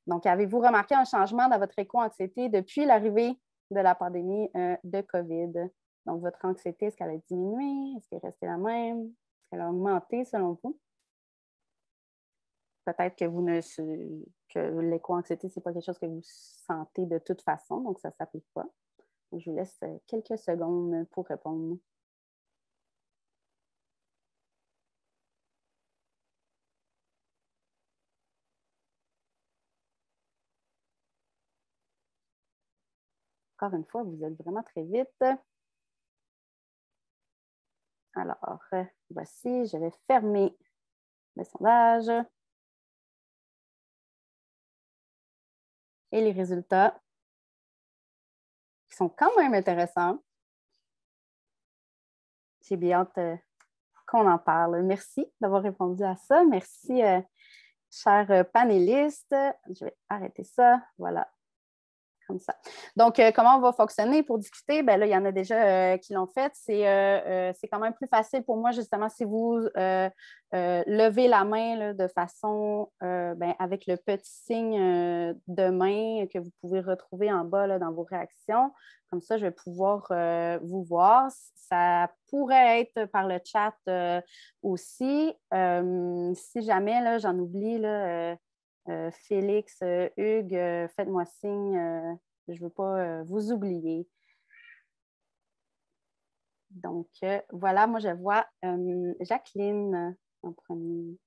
S2: Donc, avez-vous remarqué un changement dans votre éco-anxiété depuis l'arrivée de la pandémie de COVID? Donc, votre anxiété, est-ce qu'elle a diminué? Est-ce qu'elle est restée la même? Est-ce qu'elle a augmenté selon vous? Peut-être que l'éco-anxiété, ce n'est pas quelque chose que vous sentez de toute façon, donc ça ne s'applique pas. Je vous laisse quelques secondes pour répondre. Encore une fois, vous êtes vraiment très vite. Alors, voici, je vais fermer le sondage. Et les résultats qui sont quand même intéressants. J'ai bien hâte qu'on en parle. Merci d'avoir répondu à ça. Merci, chers panélistes. Je vais arrêter ça. Voilà. Comme ça. Donc, comment on va fonctionner pour discuter? Bien là, il y en a déjà qui l'ont fait. C'est quand même plus facile pour moi, justement, si vous levez la main là, de façon avec le petit signe de main que vous pouvez retrouver en bas là, dans vos réactions. Comme ça, je vais pouvoir vous voir. Ça pourrait être par le chat aussi. Si jamais là, j'en oublie, là, Félix, Hugues, faites-moi signe. Je ne veux pas vous oublier. Donc, voilà, moi, je vois Jacqueline en premier.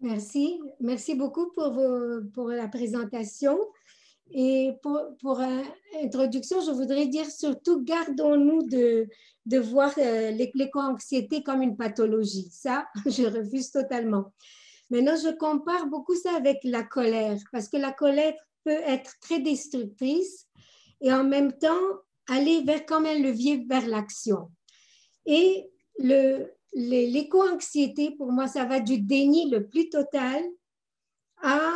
S6: Merci. Merci beaucoup pour la présentation. Et pour introduction, je voudrais dire surtout, gardons-nous de voir l'éco-anxiété comme une pathologie. Ça, je refuse totalement. Maintenant, je compare beaucoup ça avec la colère, parce que la colère peut être très destructrice et en même temps aller vers comme un levier vers l'action. Et l'éco-anxiété, pour moi, ça va du déni le plus total à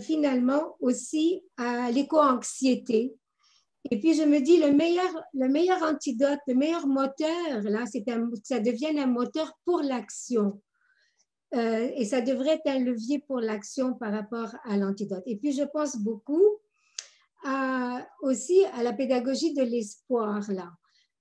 S6: finalement aussi à l'éco-anxiété. Et puis, je me dis, le meilleur antidote, le meilleur moteur, là, ça devient un moteur pour l'action. Et ça devrait être un levier pour l'action par rapport à l'antidote. Et puis, je pense beaucoup aussi à la pédagogie de l'espoir, là,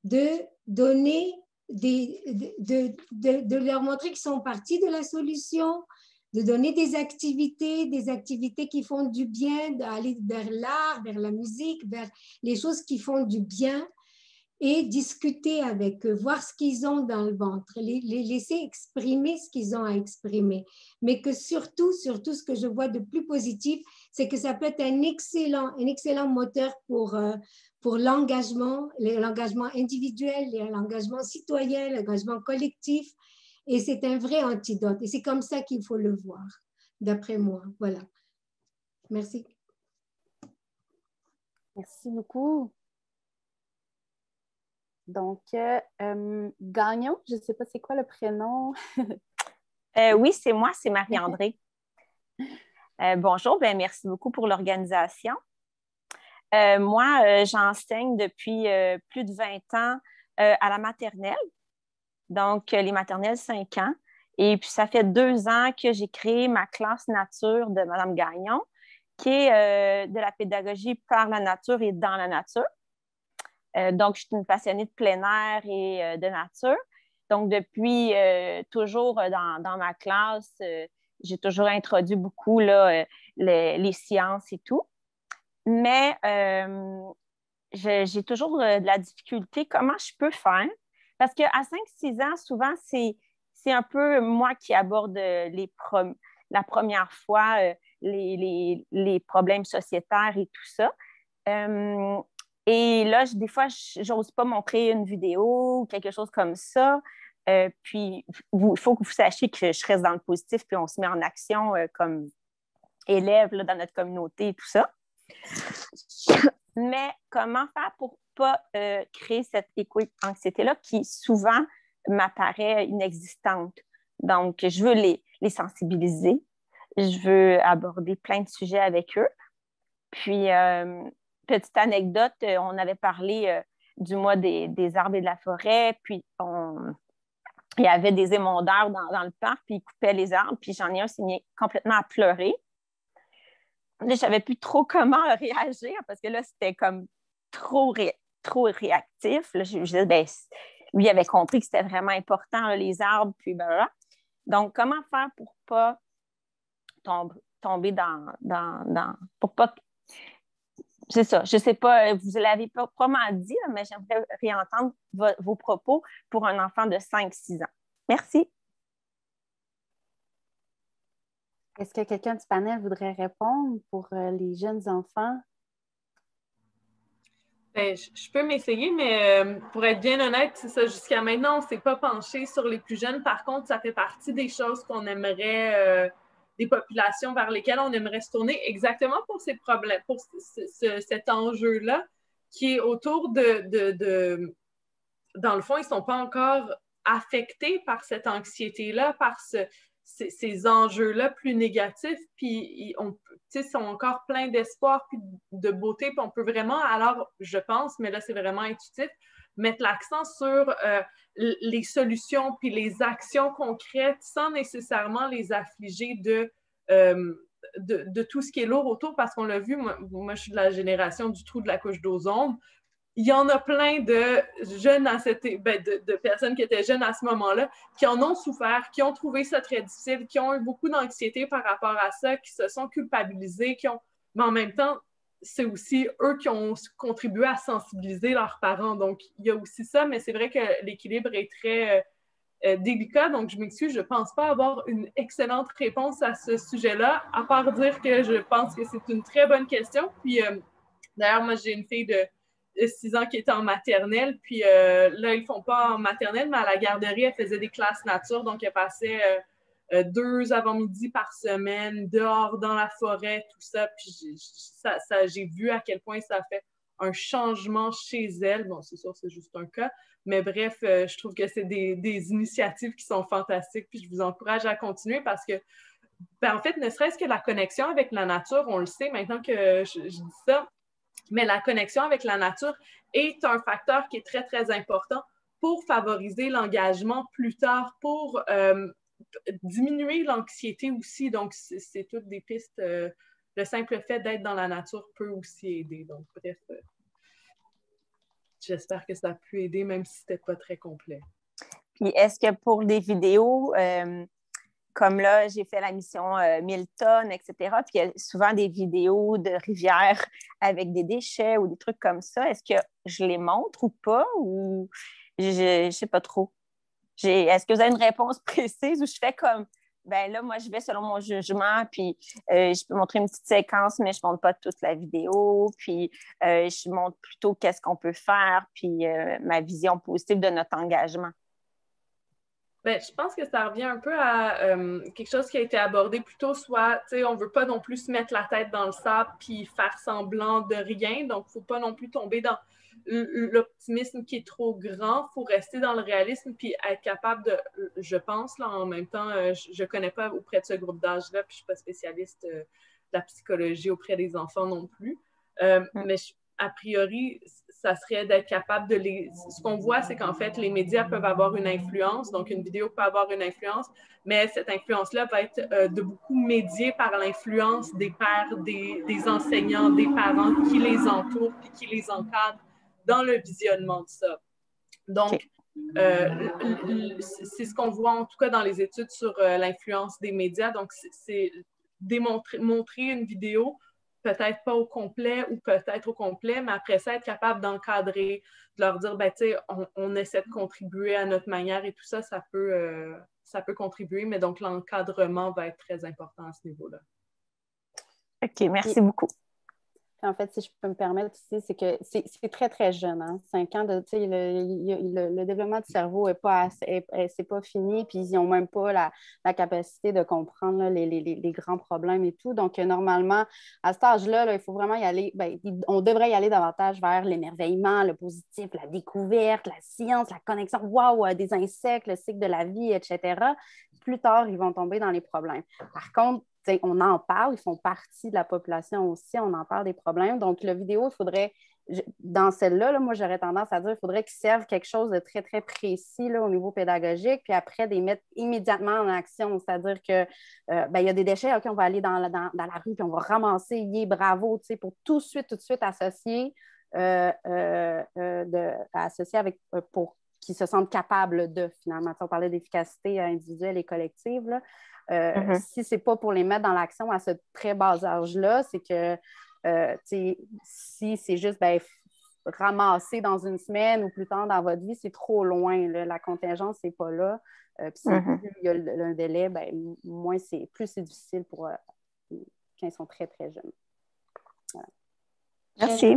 S6: de donner de leur montrer qu'ils sont partie de la solution, de donner des activités qui font du bien, d'aller vers l'art, vers la musique, vers les choses qui font du bien, et discuter avec eux, voir ce qu'ils ont dans le ventre, les laisser exprimer ce qu'ils ont à exprimer. Mais que surtout, ce que je vois de plus positif, c'est que ça peut être un excellent moteur pour l'engagement individuel, l'engagement citoyen, l'engagement collectif. Et c'est un vrai antidote. Et c'est comme ça qu'il faut le voir, d'après moi. Voilà. Merci.
S2: Merci beaucoup. Donc, Gagnon, je ne sais pas c'est quoi le prénom.
S7: Oui, c'est moi, c'est Marie-André. Bonjour, merci beaucoup pour l'organisation. Moi, j'enseigne depuis plus de 20 ans à la maternelle, donc les maternelles 5 ans. Et puis, ça fait 2 ans que j'ai créé ma classe nature de Mme Gagnon, qui est de la pédagogie par la nature et dans la nature. Donc, je suis une passionnée de plein air et de nature. Donc, depuis toujours dans ma classe, j'ai toujours introduit beaucoup là, les sciences et tout. Mais j'ai toujours de la difficulté. Comment je peux faire? Parce qu'à 5-6 ans, souvent, c'est un peu moi qui aborde la première fois les problèmes sociétaires et tout ça. Et là, des fois, j'ose pas montrer une vidéo ou quelque chose comme ça. Puis, il faut que vous sachiez que je reste dans le positif, puis on se met en action comme élève là, dans notre communauté et tout ça. Mais comment faire pour pas créer cette éco-anxiété-là qui souvent m'apparaît inexistante? Donc, je veux les sensibiliser. Je veux aborder plein de sujets avec eux. Puis, petite anecdote, on avait parlé du mois des arbres et de la forêt, puis il y avait des émondeurs dans le parc, puis ils coupaient les arbres, puis j'en ai un qui s'est complètement à pleurer. Là, je ne savais plus trop comment réagir, parce que là, c'était comme trop réactif. Là, je disais, lui avait compris que c'était vraiment important, là, les arbres, puis voilà. Donc, comment faire pour ne pas tomber pour pas... C'est ça. Je ne sais pas, vous l'avez pas probablement dit, mais j'aimerais réentendre vos propos pour un enfant de 5-6 ans. Merci.
S2: Est-ce que quelqu'un du panel voudrait répondre pour les jeunes enfants?
S3: Ben, je peux m'essayer, mais pour être bien honnête, c'est ça, jusqu'à maintenant, on ne s'est pas penché sur les plus jeunes. Par contre, ça fait partie des choses qu'on aimerait, des populations vers lesquelles on aimerait se tourner exactement pour ces problèmes, pour cet enjeu-là, qui est autour dans le fond, ils ne sont pas encore affectés par cette anxiété-là, par ces enjeux-là plus négatifs, puis ils sont encore pleins d'espoir puis de beauté, puis on peut vraiment, alors je pense, mais là c'est vraiment intuitif, mettre l'accent sur les solutions puis les actions concrètes sans nécessairement les affliger de tout ce qui est lourd autour, parce qu'on l'a vu, moi je suis de la génération du trou de la couche d'ozone. Il y en a plein de jeunes de personnes qui étaient jeunes à ce moment-là, qui en ont souffert, qui ont trouvé ça très difficile, qui ont eu beaucoup d'anxiété par rapport à ça, qui se sont culpabilisés, mais en même temps, c'est aussi eux qui ont contribué à sensibiliser leurs parents. Donc, il y a aussi ça, mais c'est vrai que l'équilibre est très délicat. Donc, je m'excuse, je ne pense pas avoir une excellente réponse à ce sujet-là, à part dire que je pense que c'est une très bonne question. Puis, d'ailleurs, moi, j'ai une fille de 6 ans qui était en maternelle, puis là, ils ne font pas en maternelle, mais à la garderie, elle faisait des classes nature, donc elle passait 2 avant-midi par semaine, dehors, dans la forêt, tout ça, puis j'ai vu à quel point ça fait un changement chez elle. Bon, c'est sûr, c'est juste un cas, mais bref, je trouve que c'est des initiatives qui sont fantastiques, puis je vous encourage à continuer parce que, ben, en fait, ne serait-ce que la connexion avec la nature, on le sait maintenant que je dis ça, mais la connexion avec la nature est un facteur qui est très, très important pour favoriser l'engagement plus tard, pour diminuer l'anxiété aussi. Donc, c'est toutes des pistes. Le simple fait d'être dans la nature peut aussi aider. Donc, bref, j'espère que ça a pu aider, même si c'était pas très complet.
S7: Puis, est-ce que pour des vidéos, comme là, j'ai fait la mission Milton, etc., puis il y a souvent des vidéos de rivières avec des déchets ou des trucs comme ça. Est-ce que je les montre ou pas? Ou je ne sais pas trop. Est-ce que vous avez une réponse précise ou je fais comme, ben là, moi, je vais selon mon jugement, puis je peux montrer une petite séquence, mais je ne montre pas toute la vidéo, puis je montre plutôt qu'est-ce qu'on peut faire, puis ma vision positive de notre engagement.
S3: Ben, je pense que ça revient un peu à quelque chose qui a été abordé plus tôt, soit, tu sais, on ne veut pas non plus se mettre la tête dans le sable puis faire semblant de rien, donc il ne faut pas non plus tomber dans l'optimisme qui est trop grand, il faut rester dans le réalisme puis être capable de, je pense, là, en même temps, je ne connais pas auprès de ce groupe d'âge-là, puis je ne suis pas spécialiste de la psychologie auprès des enfants non plus, mais a priori, ça serait d'être capable de les... Ce qu'on voit, c'est qu'en fait, les médias peuvent avoir une influence, donc une vidéo peut avoir une influence, mais cette influence-là va être de beaucoup médiée par l'influence des pères, des enseignants, des parents qui les entourent et qui les encadrent dans le visionnement de ça. Donc, c'est ce qu'on voit en tout cas dans les études sur l'influence des médias. Donc, c'est montrer une vidéo, peut-être pas au complet ou peut-être au complet, mais après ça, être capable d'encadrer, de leur dire, ben, tu sais, on essaie de contribuer à notre manière et tout ça, ça peut contribuer, mais donc l'encadrement va être très important à ce niveau-là.
S7: OK, merci beaucoup.
S2: En fait, si je peux me permettre aussi, c'est que c'est très, très jeune. Hein? 5 ans, le développement du cerveau n'est pas, c'est pas fini, puis ils n'ont même pas la capacité de comprendre là, les grands problèmes et tout. Donc, normalement, à cet âge-là, là, il faut vraiment y aller, on devrait y aller davantage vers l'émerveillement, le positif, la découverte, la science, la connexion, wow, des insectes, le cycle de la vie, etc. Plus tard, ils vont tomber dans les problèmes. Par contre, on en parle, ils font partie de la population aussi, on en parle des problèmes. Donc, la vidéo, il faudrait, dans celle-là, moi, j'aurais tendance à dire qu'il faudrait qu'ils servent quelque chose de très, très précis là, au niveau pédagogique, puis après, les mettre immédiatement en action. C'est-à-dire que il y a des déchets, OK, on va aller dans la rue, puis on va ramasser, bravo, pour tout de suite associer, associer avec, pour qu'ils se sentent capables de, finalement. On parlait d'efficacité individuelle et collective, là. Si ce n'est pas pour les mettre dans l'action à ce très bas âge-là, c'est que si c'est juste ramasser dans une semaine ou plus tard dans votre vie, c'est trop loin. Là. La contingence n'est pas là. Puis plus il y a un délai, plus c'est difficile pour quand ils sont très, très jeunes. Voilà.
S7: Merci.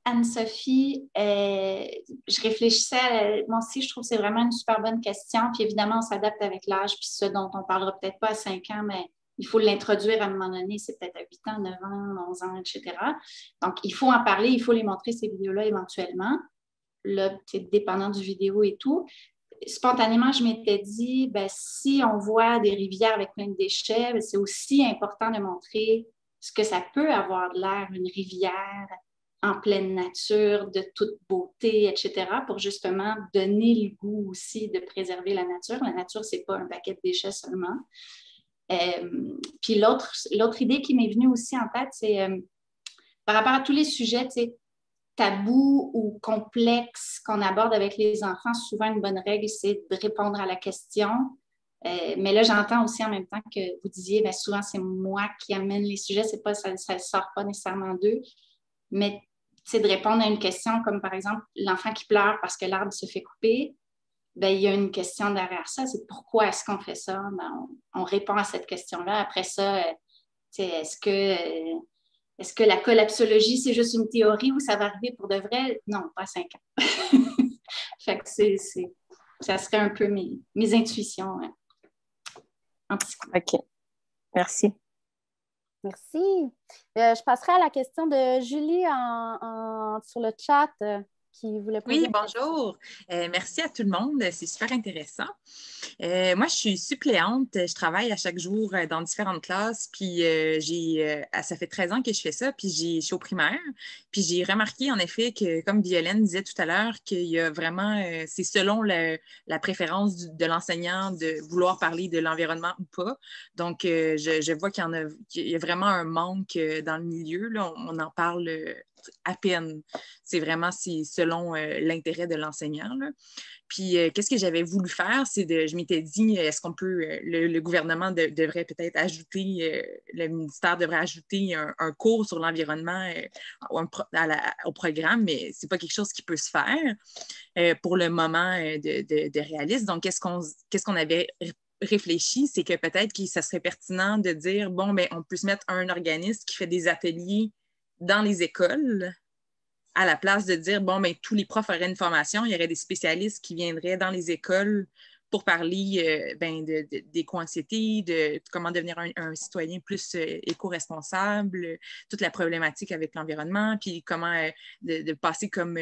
S5: Anne-Sophie, je réfléchissais, moi aussi, je trouve que c'est vraiment une super bonne question. Puis évidemment, on s'adapte avec l'âge, puis ce dont on parlera peut-être pas à 5 ans, mais il faut l'introduire à un moment donné, c'est peut-être à 8 ans, 9 ans, 11 ans, etc. Donc, il faut en parler, il faut les montrer, ces vidéos-là, éventuellement. Là, c'est dépendant du vidéo et tout. Spontanément, je m'étais dit, ben, si on voit des rivières avec plein de déchets, ben, c'est aussi important de montrer ce que ça peut avoir de l'air, une rivière en pleine nature, de toute beauté, etc., pour justement donner le goût aussi de préserver la nature. La nature, ce n'est pas un paquet de déchets seulement. Puis l'autre idée qui m'est venue aussi en tête, c'est par rapport à tous les sujets, tu sais, tabous ou complexes qu'on aborde avec les enfants, souvent une bonne règle, c'est de répondre à la question. Mais là, j'entends aussi en même temps que vous disiez, bien, souvent, c'est moi qui amène les sujets, c'est pas, ça ne sort pas nécessairement d'eux. Mais c'est de répondre à une question comme, par exemple, l'enfant qui pleure parce que l'arbre se fait couper. Bien, il y a une question derrière ça, c'est pourquoi est-ce qu'on fait ça? Bien, on répond à cette question-là. Après ça, est-ce que la collapsologie, c'est juste une théorie ou ça va arriver pour de vrai? Non, pas à 5 ans. Fait que ça serait un peu mes intuitions en psycho.
S7: OK. Merci.
S2: Merci. Je passerai à la question de Julie sur le chat qui voulait poser.
S8: Oui, bonjour. Merci à tout le monde. C'est super intéressant. Moi, je suis suppléante. Je travaille à chaque jour dans différentes classes. Puis, ça fait 13 ans que je fais ça. Puis, je suis au primaire. Puis, j'ai remarqué, en effet, que, comme Violaine disait tout à l'heure, qu'il y a vraiment, c'est selon la préférence de l'enseignant de vouloir parler de l'environnement ou pas. Donc, je vois qu'il y a vraiment un manque dans le milieu. Là. On en parle à peine. C'est vraiment selon l'intérêt de l'enseignant. Là. Puis, qu'est-ce que j'avais voulu faire? Je m'étais dit, est-ce qu'on peut, le gouvernement devrait peut-être ajouter, le ministère devrait ajouter un cours sur l'environnement au programme, mais ce n'est pas quelque chose qui peut se faire pour le moment de réaliste. Donc, qu'est-ce qu'on avait réfléchi, c'est que peut-être que ça serait pertinent de dire, bon, bien, on peut se mettre un organisme qui fait des ateliers dans les écoles, à la place de dire, bon, bien, tous les profs auraient une formation, il y aurait des spécialistes qui viendraient dans les écoles pour parler d'éco-anxiété, de comment devenir un citoyen plus éco-responsable, toute la problématique avec l'environnement, puis comment de passer comme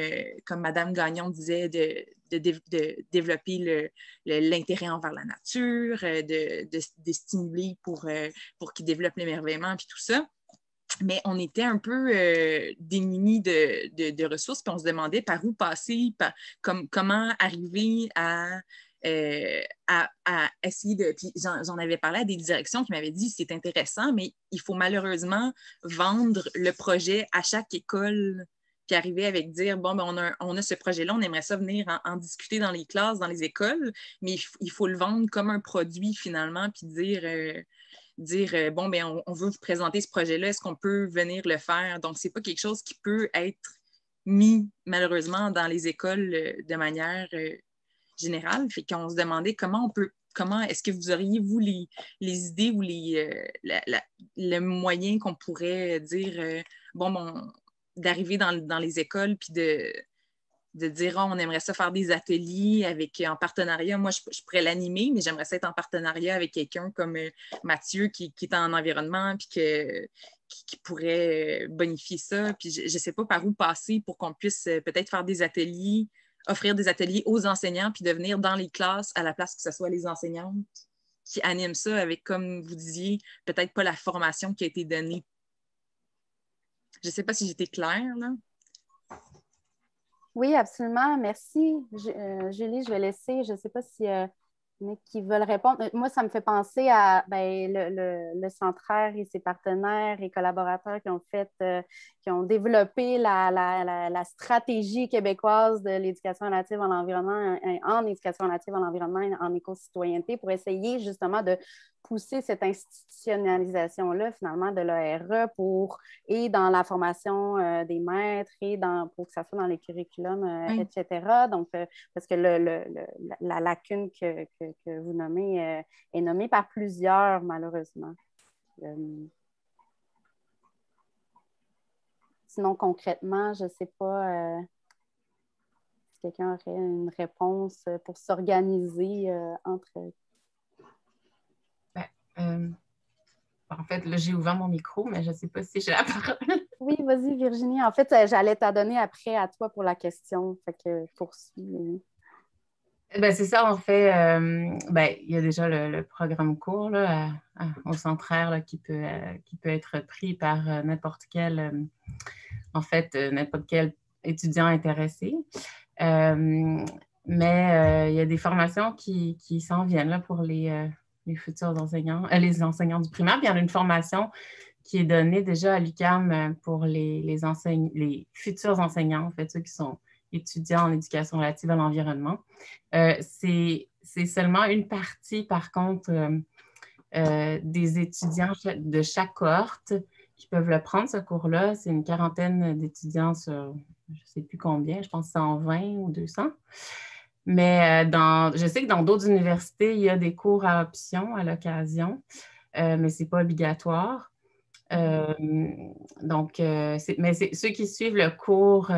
S8: Madame Gagnon disait, de développer l'intérêt envers la nature, de stimuler pour qu'ils développent l'émerveillement, puis tout ça. Mais on était un peu démunis de ressources, puis on se demandait par où passer, comment arriver à essayer de... Puis j'en avais parlé à des directions qui m'avaient dit c'est intéressant, mais il faut malheureusement vendre le projet à chaque école, puis arriver avec dire, bon, ben on a ce projet-là, on aimerait ça venir en discuter dans les classes, dans les écoles, mais il faut le vendre comme un produit finalement, puis dire bon, bien, on veut vous présenter ce projet-là, est-ce qu'on peut venir le faire? Donc, ce n'est pas quelque chose qui peut être mis, malheureusement, dans les écoles de manière générale. Fait qu'on se demandait comment est-ce que vous auriez, vous, les idées ou le moyen qu'on pourrait dire, d'arriver dans les écoles puis de dire on aimerait ça faire des ateliers en partenariat. Moi, je pourrais l'animer, mais j'aimerais ça être en partenariat avec quelqu'un comme Mathieu qui est en environnement puis qui pourrait bonifier ça. Puis je ne sais pas par où passer pour qu'on puisse peut-être faire des ateliers, offrir des ateliers aux enseignants puis de venir dans les classes à la place que ce soit les enseignantes qui animent ça avec, comme vous disiez, peut-être pas la formation qui a été donnée. Je ne sais pas si j'étais claire, là.
S2: Oui, absolument. Merci. Julie, je vais laisser, je ne sais pas si il y en a qui veulent répondre. Moi, ça me fait penser à le Centraire et ses partenaires et collaborateurs qui ont développé la stratégie québécoise de l'éducation relative à l'environnement, en éducation relative à l'environnement et en éco-citoyenneté pour essayer justement de pousser cette institutionnalisation-là, finalement, de l'ARE et dans la formation des maîtres et pour que ça soit dans les curriculums, etc. Donc, parce que la lacune que vous nommez est nommée par plusieurs, malheureusement. Sinon, concrètement, je ne sais pas si quelqu'un aurait une réponse pour s'organiser entre...
S9: En fait, là, j'ai ouvert mon micro, mais je ne sais pas si j'ai la parole.
S2: Oui, vas-y, Virginie. En fait, j'allais t'adonner après à toi pour la question. Fait que poursuis.
S9: Ben, c'est ça, en fait, il y a déjà le programme court là, au Centraire là, qui peut être pris par n'importe quel étudiant intéressé. Mais il y a des formations qui s'en viennent là, pour les futurs enseignants, les enseignants du primaire. Puis il y en a une formation qui est donnée déjà à l'UQAM pour les futurs enseignants, en fait, ceux qui sont étudiants en éducation relative à l'environnement. C'est seulement une partie, par contre, des étudiants de chaque cohorte qui peuvent le prendre, ce cours-là. C'est une quarantaine d'étudiants sur, je ne sais plus combien, je pense 120 ou 200. Mais je sais que dans d'autres universités, il y a des cours à option à l'occasion, mais ce n'est pas obligatoire. Mais ceux qui suivent le cours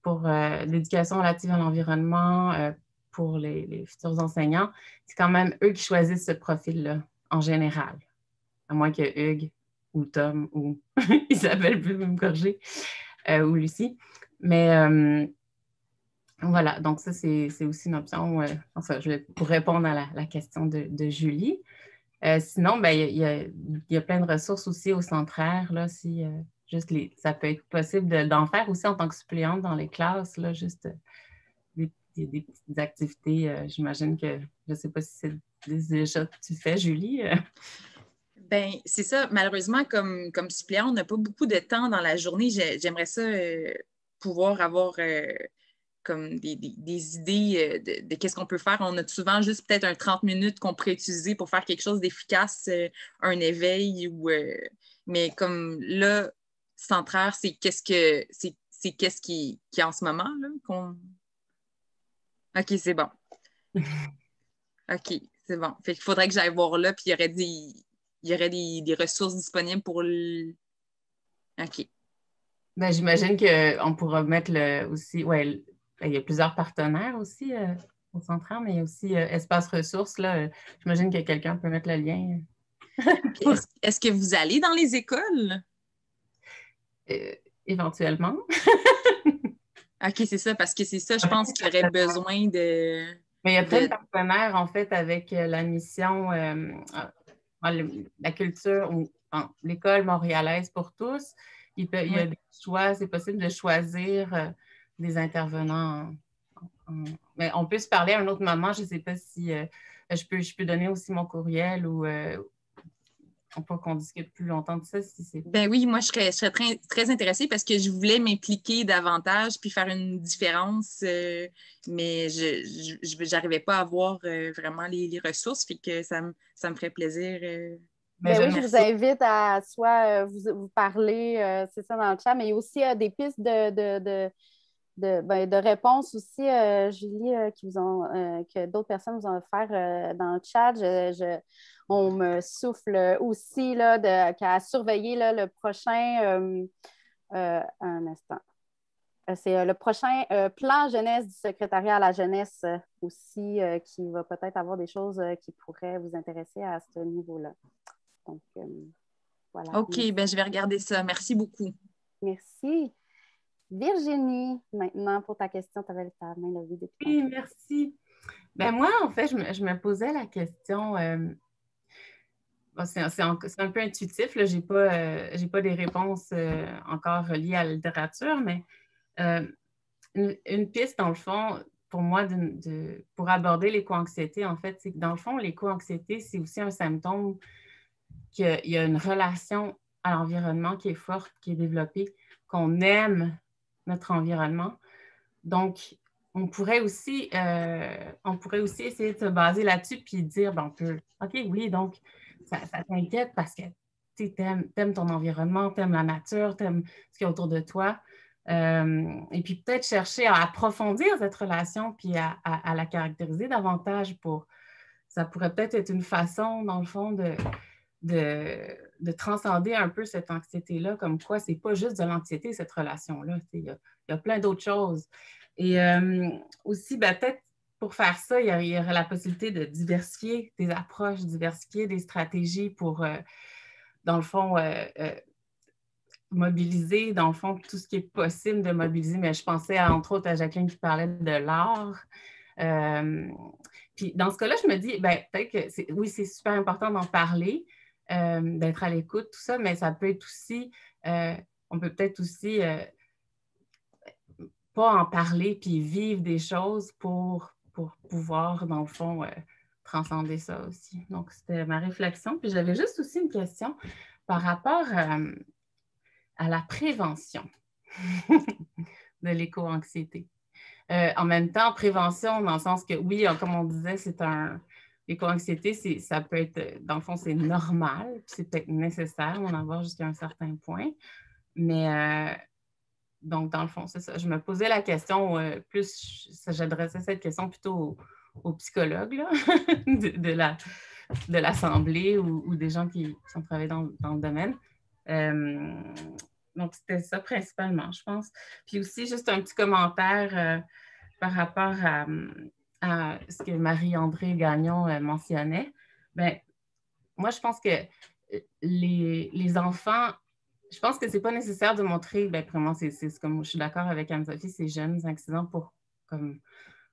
S9: pour l'éducation relative à l'environnement pour les futurs enseignants, c'est quand même eux qui choisissent ce profil-là, en général. À moins que Hugues ou Tom ou Isabelle puissent me corriger, ou Lucie. Mais voilà, donc ça, c'est aussi une option. Enfin, pour répondre à la question de Julie. Sinon, il y a plein de ressources aussi au Centraire, là, si ça peut être possible d'en faire aussi en tant que suppléante dans les classes, là, juste des petites activités. J'imagine que, je ne sais pas si c'est déjà que tu fais, Julie.
S8: Bien, c'est ça. Malheureusement, comme suppléant, on n'a pas beaucoup de temps dans la journée. J'aimerais ça pouvoir avoir comme des idées de qu'est-ce qu'on peut faire. On a souvent juste peut-être un 30 minutes qu'on pourrait utiliser pour faire quelque chose d'efficace, un éveil. Mais comme là, Centraire, c'est qu'est-ce qui est en ce moment là, OK, c'est bon. OK, c'est bon. Fait qu'il faudrait que j'aille voir là, puis il y aurait des ressources disponibles pour OK.
S9: Ben, j'imagine qu'on pourra mettre aussi... Ouais, il y a plusieurs partenaires aussi au Centraire, mais il y a aussi Espace Ressources. Là, j'imagine que quelqu'un peut mettre le lien.
S8: Est-ce que vous allez dans les écoles?
S9: Éventuellement.
S8: OK, c'est ça, parce que c'est ça, je pense qu'il y aurait besoin de...
S9: Mais il y a plein de partenaires, en fait, avec la mission, la culture, l'école montréalaise pour tous. Il y a des choix, c'est possible de choisir des intervenants. Mais on peut se parler à un autre moment. Je ne sais pas si je peux donner aussi mon courriel ou pour qu'on discute plus longtemps de ça.
S8: Ben oui, moi, je serais très, très intéressée parce que je voulais m'impliquer davantage puis faire une différence, mais je n'arrivais pas à voir vraiment les ressources, fait que ça me ferait plaisir.
S2: Ben oui, je vous invite à soit vous parler, c'est ça dans le chat, mais il y a aussi des pistes de réponses aussi, Julie, que d'autres personnes vous ont offert dans le chat. On me souffle aussi qu'à surveiller là, le prochain... un instant. C'est le prochain plan jeunesse du secrétariat à la jeunesse aussi qui va peut-être avoir des choses qui pourraient vous intéresser à ce niveau-là. Donc, voilà.
S8: OK, ben je vais regarder ça. Merci beaucoup.
S2: Merci. Virginie, maintenant, pour ta question, tu avais ta main levée depuis.
S9: Oui, merci. Ben moi, en fait, je me posais la question... c'est un peu intuitif, je n'ai pas des réponses encore liées à la littérature, mais une piste, dans le fond, pour moi, pour aborder l'éco-anxiété, en fait, c'est que dans le fond, l'éco-anxiété, c'est aussi un symptôme qu'il y a une relation à l'environnement qui est forte, qui est développée, qu'on aime notre environnement. Donc, on pourrait aussi essayer de se baser là-dessus puis dire, OK, oui, donc, ça t'inquiète parce que tu aimes ton environnement, tu aimes la nature, tu aimes ce qu'il y a autour de toi. Et puis peut-être chercher à approfondir cette relation puis à la caractériser davantage ça pourrait peut-être être une façon, dans le fond, de transcender un peu cette anxiété-là, comme quoi c'est pas juste de l'anxiété, cette relation-là. Il y a plein d'autres choses. Et aussi, ben, peut-être pour faire ça, il y aurait la possibilité de diversifier des approches, diversifier des stratégies pour, dans le fond, mobiliser, dans le fond, tout ce qui est possible de mobiliser. Mais je pensais, entre autres, à Jacqueline qui parlait de l'art. Puis dans ce cas-là, je me dis, ben, peut-être que oui, c'est super important d'en parler, d'être à l'écoute, tout ça, mais ça peut être aussi, on peut peut-être aussi pas en parler puis vivre des choses pour pouvoir, dans le fond, transcender ça aussi. Donc, c'était ma réflexion. Puis j'avais juste aussi une question par rapport à la prévention de l'éco-anxiété. En même temps, prévention, dans le sens que, oui, comme on disait, l'éco-anxiété, ça peut être, dans le fond, c'est normal, puis c'est peut-être nécessaire d'en avoir jusqu'à un certain point. Mais, donc, dans le fond, c'est ça. Je me posais la question, j'adressais cette question plutôt aux psychologues là, de l'Assemblée ou des gens qui ont travaillé dans le domaine. Donc, c'était ça principalement, je pense. Puis aussi, juste un petit commentaire par rapport à ce que Marie-André Gagnon mentionnait. Bien, moi, je pense que les enfants, je pense que ce n'est pas nécessaire de montrer, bien, vraiment, c'est comme je suis d'accord avec Anne-Sophie, ces jeunes 5-6 ans pour comme,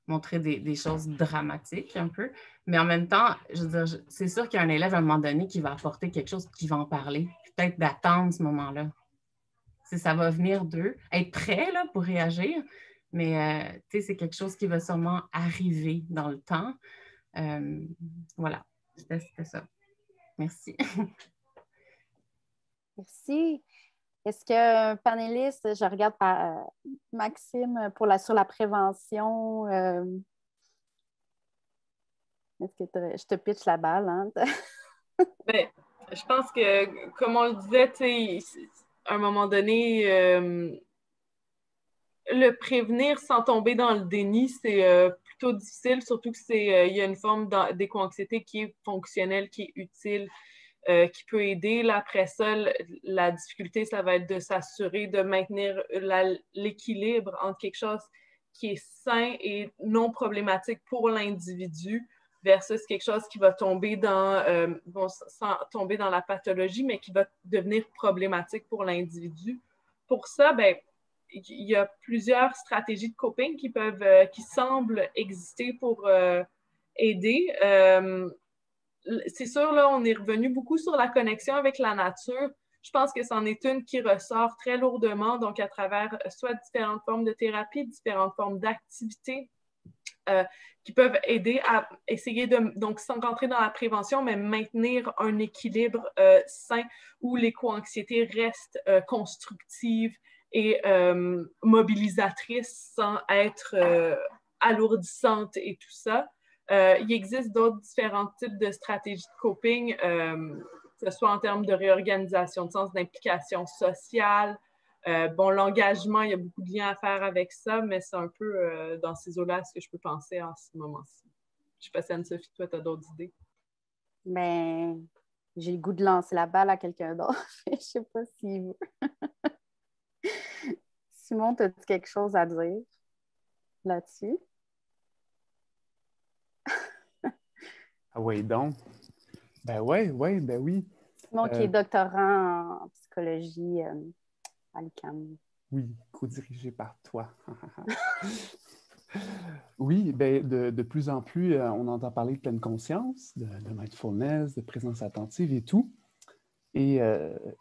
S9: montrer des choses dramatiques un peu. Mais en même temps, je veux dire, c'est sûr qu'il y a un élève à un moment donné qui va apporter quelque chose qui va en parler. Peut-être d'attendre ce moment-là. Ça va venir d'eux, être prêt là, pour réagir, mais c'est quelque chose qui va sûrement arriver dans le temps. Voilà, c'était ça. Merci.
S2: Merci. Est-ce qu'un panéliste, je regarde Maxime sur la prévention, est-ce que je te pitche la balle? Hein?
S3: Bien, je pense que, comme on le disait, à un moment donné, le prévenir sans tomber dans le déni, c'est plutôt difficile, surtout qu'il y a une forme d'éco-anxiété qui est fonctionnelle, qui est utile, qui peut aider. Là, après ça, la difficulté, ça va être de s'assurer de maintenir l'équilibre entre quelque chose qui est sain et non problématique pour l'individu versus quelque chose qui va tomber sans tomber dans la pathologie, mais qui va devenir problématique pour l'individu. Pour ça, ben, il y a plusieurs stratégies de coping qui semblent exister pour aider. C'est sûr, là, on est revenu beaucoup sur la connexion avec la nature. Je pense que c'en est une qui ressort très lourdement, donc à travers soit différentes formes de thérapie, différentes formes d'activités qui peuvent aider à essayer donc sans rentrer dans la prévention, mais maintenir un équilibre sain où l'éco-anxiété reste constructive et mobilisatrice sans être alourdissante et tout ça. Il existe d'autres différents types de stratégies de coping, que ce soit en termes de réorganisation de sens, d'implication sociale. L'engagement, il y a beaucoup de liens à faire avec ça, mais c'est un peu dans ces eaux-là ce que je peux penser en ce moment-ci. Je ne sais pas si Anne-Sophie, toi, tu as d'autres idées?
S2: Ben, j'ai le goût de lancer la balle à quelqu'un d'autre. Je ne sais pas s'il veut. Simon, as-tu quelque chose à dire là-dessus?
S10: Ah oui, donc. Ben oui.
S2: Simon qui est doctorant en psychologie à l'UQAM.
S10: Oui, co-dirigé par toi. Oui, ben de plus en plus, on entend parler de pleine conscience, de mindfulness, de présence attentive et tout. Et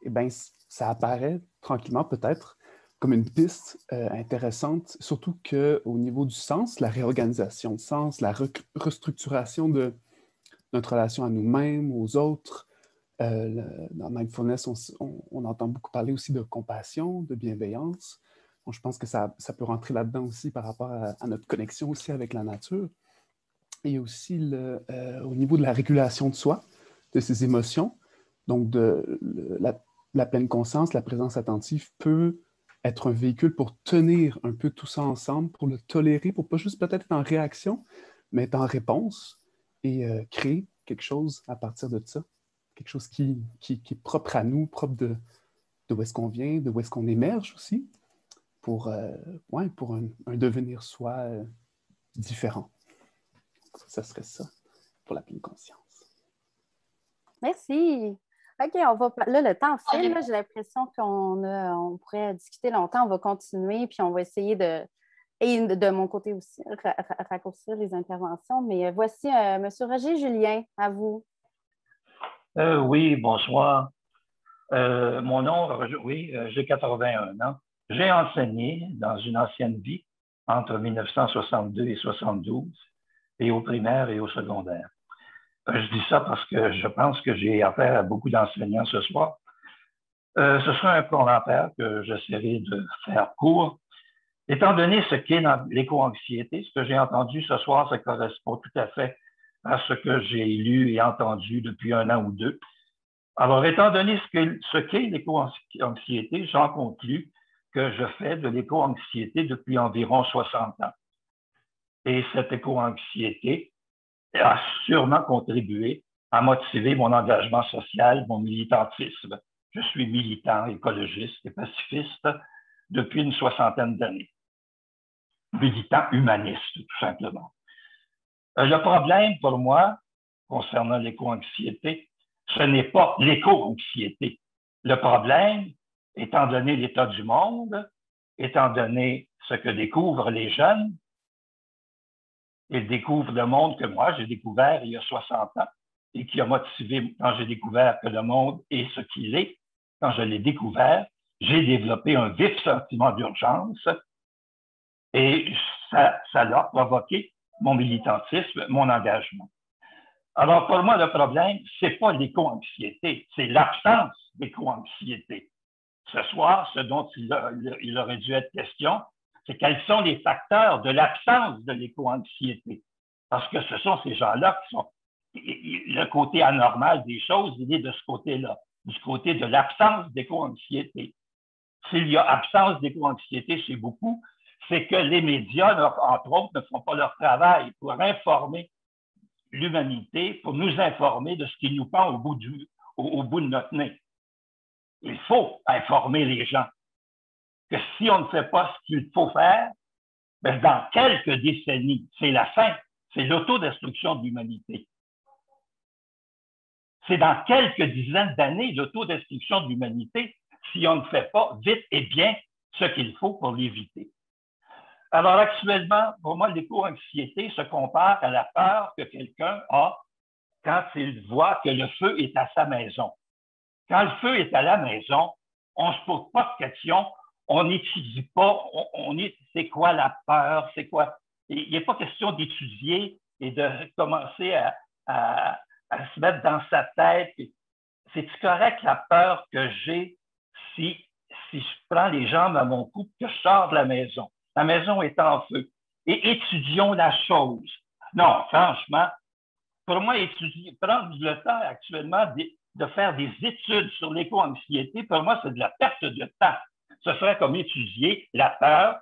S10: ben, ça apparaît tranquillement peut-être comme une piste intéressante, surtout qu'au niveau du sens, la réorganisation de sens, la restructuration de notre relation à nous-mêmes, aux autres. Dans mindfulness, on entend beaucoup parler aussi de compassion, de bienveillance. Donc, je pense que ça peut rentrer là-dedans aussi par rapport à notre connexion aussi avec la nature. Et aussi au niveau de la régulation de soi, de ses émotions. Donc, la pleine conscience, la présence attentive peut être un véhicule pour tenir un peu tout ça ensemble, pour le tolérer, pour pas juste peut-être être en réaction, mais être en réponse et créer quelque chose à partir de ça. quelque chose qui est propre à nous, propre de où est-ce qu'on vient, de où est-ce qu'on émerge aussi, pour un devenir soi différent. Ça serait ça pour la pleine conscience.
S2: Merci. OK, là, le temps file. J'ai l'impression qu'on pourrait discuter longtemps. On va continuer, puis on va essayer et de mon côté aussi, raccourcir les interventions. Mais voici M. Roger Julien, à vous.
S11: Oui, bonsoir. Mon nom, oui, j'ai 81 ans. J'ai enseigné dans une ancienne vie entre 1962 et 72, et au primaire et au secondaire. Je dis ça parce que je pense que j'ai affaire à beaucoup d'enseignants ce soir. Ce sera un commentaire que j'essaierai de faire court. Étant donné ce qu'est l'éco-anxiété, ce que j'ai entendu ce soir, ça correspond tout à fait à ce que j'ai lu et entendu depuis 1 an ou 2. Alors, étant donné ce qu'est l'éco-anxiété, j'en conclus que je fais de l'éco-anxiété depuis environ 60 ans. Et cette éco-anxiété a sûrement contribué à motiver mon engagement social, mon militantisme. Je suis militant, écologiste et pacifiste depuis une 60aine d'années. Militant humaniste, tout simplement. Le problème pour moi, concernant l'éco-anxiété, ce n'est pas l'éco-anxiété. Le problème, étant donné l'état du monde, étant donné ce que découvrent les jeunes, ils découvrent le monde que moi, j'ai découvert il y a 60 ans et qui a motivé, quand j'ai découvert que le monde est ce qu'il est, quand je l'ai découvert, j'ai développé un vif sentiment d'urgence et ça a provoqué mon militantisme, mon engagement. Alors, pour moi, le problème, ce n'est pas l'éco-anxiété, c'est l'absence d'éco-anxiété. Ce soir, ce dont il aurait dû être question, c'est quels sont les facteurs de l'absence de l'éco-anxiété. Parce que ce sont ces gens-là qui sont... Le côté anormal des choses, il est de ce côté-là, du côté de l'absence d'éco-anxiété. S'il y a absence d'éco-anxiété chez beaucoup, c'est que les médias, entre autres, ne font pas leur travail pour informer l'humanité, pour nous informer de ce qui nous pend au bout de notre nez. Il faut informer les gens que si on ne fait pas ce qu'il faut faire, ben dans quelques décennies, c'est la fin, c'est l'autodestruction de l'humanité. C'est dans quelques dizaines d'années l'autodestruction de l'humanité si on ne fait pas vite et bien ce qu'il faut pour l'éviter. Alors actuellement, pour moi, l'éco-anxiété se compare à la peur que quelqu'un a quand il voit que le feu est à sa maison. Quand le feu est à la maison, on ne se pose pas de questions, on n'étudie pas, c'est quoi la peur, c'est quoi. Il n'est pas question d'étudier et de commencer à se mettre dans sa tête. C'est-tu correct la peur que j'ai si je prends les jambes à mon cou et que je sors de la maison? La maison est en feu. Et étudions la chose. Non, franchement, pour moi, prendre le temps actuellement de faire des études sur l'éco-anxiété, pour moi, c'est de la perte de temps. Ce serait comme étudier la peur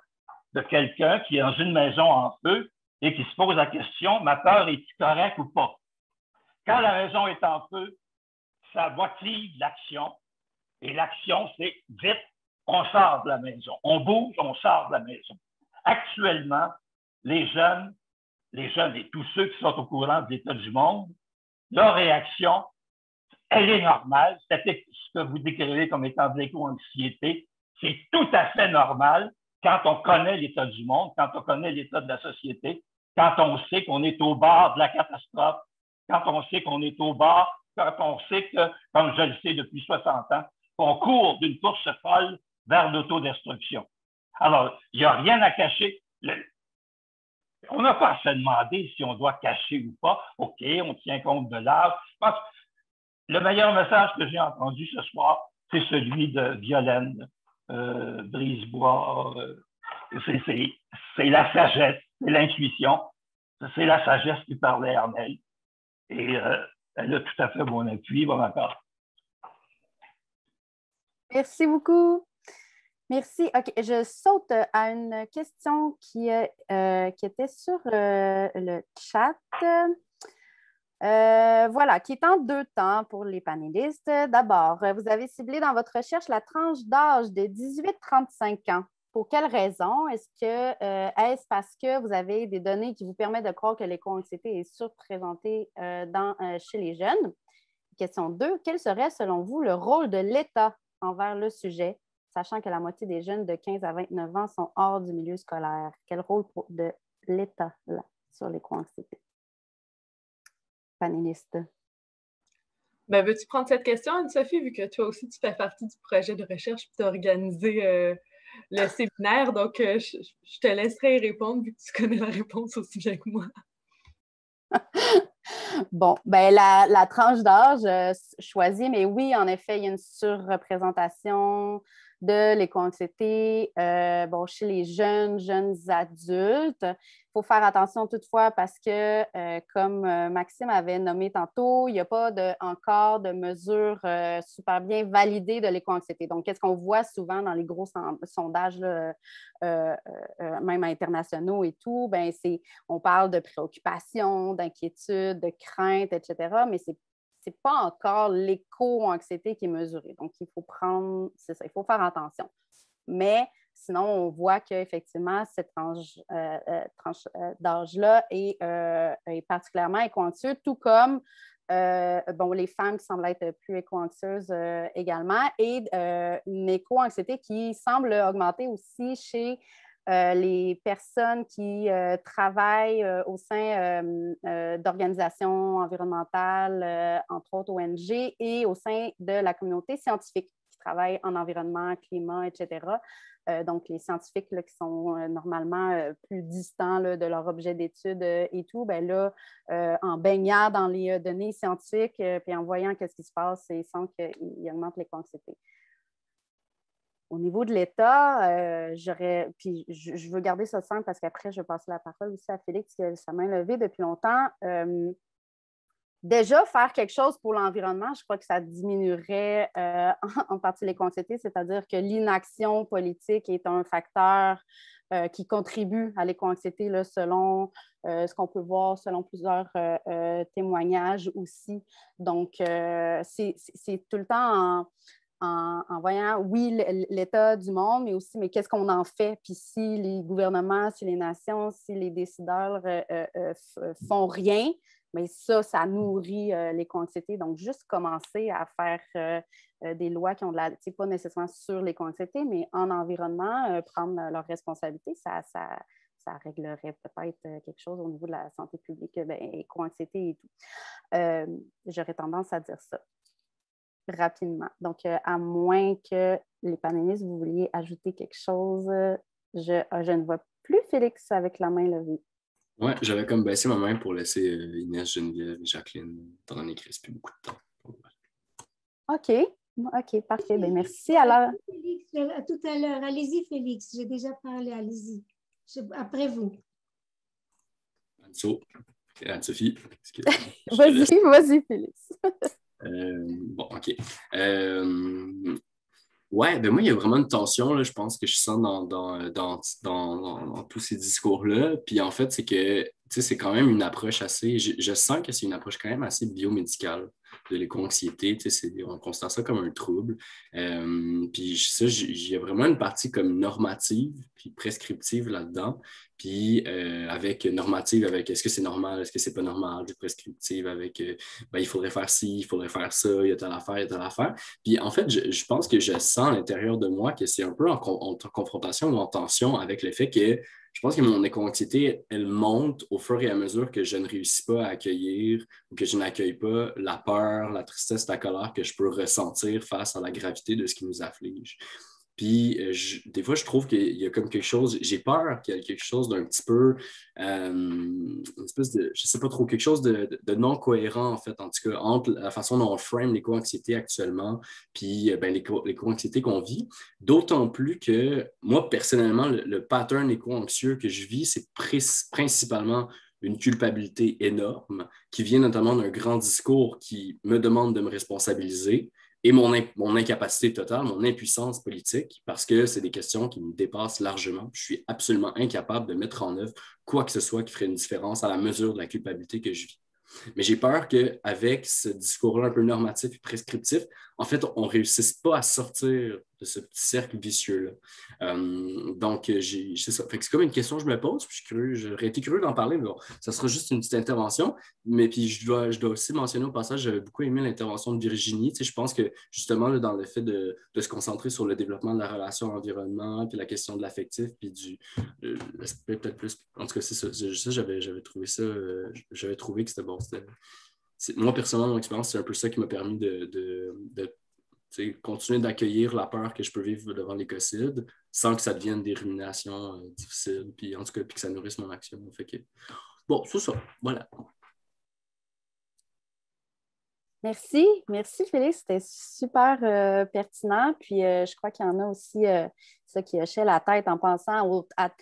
S11: de quelqu'un qui est dans une maison en feu et qui se pose la question, ma peur est-tu correcte ou pas? Quand la maison est en feu, ça motive l'action. Et l'action, c'est vite, on sort de la maison. On bouge, on sort de la maison. Actuellement, les jeunes et tous ceux qui sont au courant de l'état du monde, leur réaction, elle est normale. C'est ce que vous décrivez comme étant de l'éco-anxiété. C'est tout à fait normal quand on connaît l'état du monde, quand on connaît l'état de la société, quand on sait qu'on est au bord de la catastrophe, quand on sait qu'on est au bord, quand on sait que, comme je le sais depuis 60 ans, qu'on court d'une course folle vers l'autodestruction. Alors, il n'y a rien à cacher. On n'a pas à se demander si on doit cacher ou pas. OK, on tient compte de l'âge. Je pense que le meilleur message que j'ai entendu ce soir, c'est celui de Violaine Brisebois. C'est la sagesse, c'est l'intuition. C'est la sagesse qui parlait en elle. Et elle a tout à fait mon appui, bon accord.
S2: Merci beaucoup. Merci. OK, je saute à une question qui était sur le chat. Voilà, qui est en 2 temps pour les panélistes. D'abord, vous avez ciblé dans votre recherche la tranche d'âge de 18-35 ans. Pour quelle raison? Est-ce parce que vous avez des données qui vous permettent de croire que l'éco-anxiété est surreprésentée chez les jeunes? Question 2, quel serait, selon vous, le rôle de l'État envers le sujet, sachant que la moitié des jeunes de 15 à 29 ans sont hors du milieu scolaire? Quel rôle de l'État là, sur l'éco-anxiété? Panéliste.
S3: Ben, veux-tu prendre cette question, Anne-Sophie, vu que toi aussi, tu fais partie du projet de recherche et tu as organisé le séminaire. Donc, je te laisserai répondre, vu que tu connais la réponse aussi bien que moi.
S2: Bon, ben la tranche d'âge choisie, mais oui, en effet, il y a une surreprésentation de l'éco-anxiété chez les jeunes adultes. Il faut faire attention toutefois parce que, comme Maxime avait nommé tantôt, il n'y a pas encore de mesures super bien validées de l'éco-anxiété. Donc, qu'est-ce qu'on voit souvent dans les gros sondages, là, même internationaux et tout, ben on parle de préoccupation, d'inquiétude, de crainte, etc., mais c'est pas encore l'éco-anxiété qui est mesurée. Donc, il faut faire attention. Mais sinon, on voit qu'effectivement, cette tranche d'âge-là est particulièrement éco-anxieuse, tout comme les femmes qui semblent être plus éco-anxieuses également, et une éco-anxiété qui semble augmenter aussi chez les personnes qui travaillent au sein d'organisations environnementales, entre autres ONG, et au sein de la communauté scientifique qui travaille en environnement, climat, etc. Donc, les scientifiques là, qui sont normalement plus distants là, de leur objet d'étude et tout, ben là, en baignant dans les données scientifiques puis en voyant qu'est-ce qui se passe, ils sentent qu'ils augmentent l'éco-anxiété. Au niveau de l'État, puis je veux garder ça simple parce qu'après, je vais passer la parole aussi à Félix qui a sa main levée depuis longtemps. Déjà, faire quelque chose pour l'environnement, je crois que ça diminuerait en partie l'éco-anxiété, c'est-à-dire que l'inaction politique est un facteur qui contribue à l'éco-anxiété là, selon ce qu'on peut voir, selon plusieurs témoignages aussi. Donc, c'est tout le temps en voyant, oui, l'état du monde, mais aussi, mais qu'est-ce qu'on en fait? Puis si les gouvernements, si les nations, si les décideurs font rien, mais ça nourrit l'éco-anxiété. Donc, juste commencer à faire des lois qui ont pas nécessairement sur l'éco-anxiété, mais en environnement, prendre leurs responsabilités, ça réglerait peut-être quelque chose au niveau de la santé publique, éco-anxiété et tout. J'aurais tendance à dire ça rapidement. Donc, à moins que les panélistes, vous vouliez ajouter quelque chose, je ne vois plus Félix avec la main levée.
S12: Oui, j'avais comme baissé ma main pour laisser Inès, Geneviève et Jacqueline, étant donné qu'il ne reste plus beaucoup de temps.
S2: OK, parfait. Bien, merci. Alors...
S6: Félix, tout à l'heure, allez-y, Félix. J'ai déjà parlé, allez-y. Après vous.
S12: Anne-Sophie.
S2: Vas-y, Félix.
S12: OK. Ouais, ben moi, il y a vraiment une tension, là, je pense que je sens dans tous ces discours-là. Puis en fait, c'est que, tu sais, c'est quand même une approche assez... Je sens que c'est une approche quand même assez biomédicale de l'éco-anxiété. Tu sais, on considère ça comme un trouble. Puis ça, il y a vraiment une partie comme normative puis prescriptive là-dedans. Puis avec normative, avec est-ce que c'est normal, est-ce que c'est pas normal, puis prescriptive avec il faudrait faire ci, il faudrait faire ça, il y a telle affaire, il y a telle affaire. Puis en fait, je pense que je sens à l'intérieur de moi que c'est un peu en confrontation ou en tension avec le fait que je pense que mon éco-anxiété, elle monte au fur et à mesure que je ne réussis pas à accueillir ou que je n'accueille pas la peur, la tristesse, la colère que je peux ressentir face à la gravité de ce qui nous afflige. Puis, des fois, je trouve qu'il y a comme quelque chose, j'ai peur qu'il y ait quelque chose d'un petit peu, une espèce de, je sais pas trop, quelque chose de non cohérent, en fait, en tout cas, entre la façon dont on frame l'éco-anxiété actuellement, puis l'éco-anxiété qu'on vit. D'autant plus que, moi, personnellement, le pattern éco-anxieux que je vis, c'est principalement une culpabilité énorme qui vient notamment d'un grand discours qui me demande de me responsabiliser. Et mon incapacité totale, mon impuissance politique, parce que c'est des questions qui me dépassent largement. Je suis absolument incapable de mettre en œuvre quoi que ce soit qui ferait une différence à la mesure de la culpabilité que je vis. Mais j'ai peur qu'avec ce discours-là un peu normatif et prescriptif, en fait, on ne réussisse pas à sortir de ce petit cercle vicieux-là. Donc, c'est ça. Fait que c'est comme une question que je me pose, puis je suis curieux, j'aurais été curieux d'en parler, mais bon, ça sera juste une petite intervention. Mais puis, je dois aussi mentionner au passage, j'avais beaucoup aimé l'intervention de Virginie. Tu sais, je pense que, justement, là, dans le fait de se concentrer sur le développement de la relation environnement, puis la question de l'affectif, puis l'aspect peut-être plus... En tout cas, c'est ça. J'avais trouvé ça... j'avais trouvé que c'était bon. Moi, personnellement, mon expérience, c'est un peu ça qui m'a permis de continuer d'accueillir la peur que je peux vivre devant l'écocide sans que ça devienne des ruminations difficiles, puis en tout cas, puis que ça nourrisse mon action. Fait que, bon, c'est ça, voilà.
S2: Merci Félix, c'était super pertinent. Puis je crois qu'il y en a aussi ça qui hochait la tête en pensant à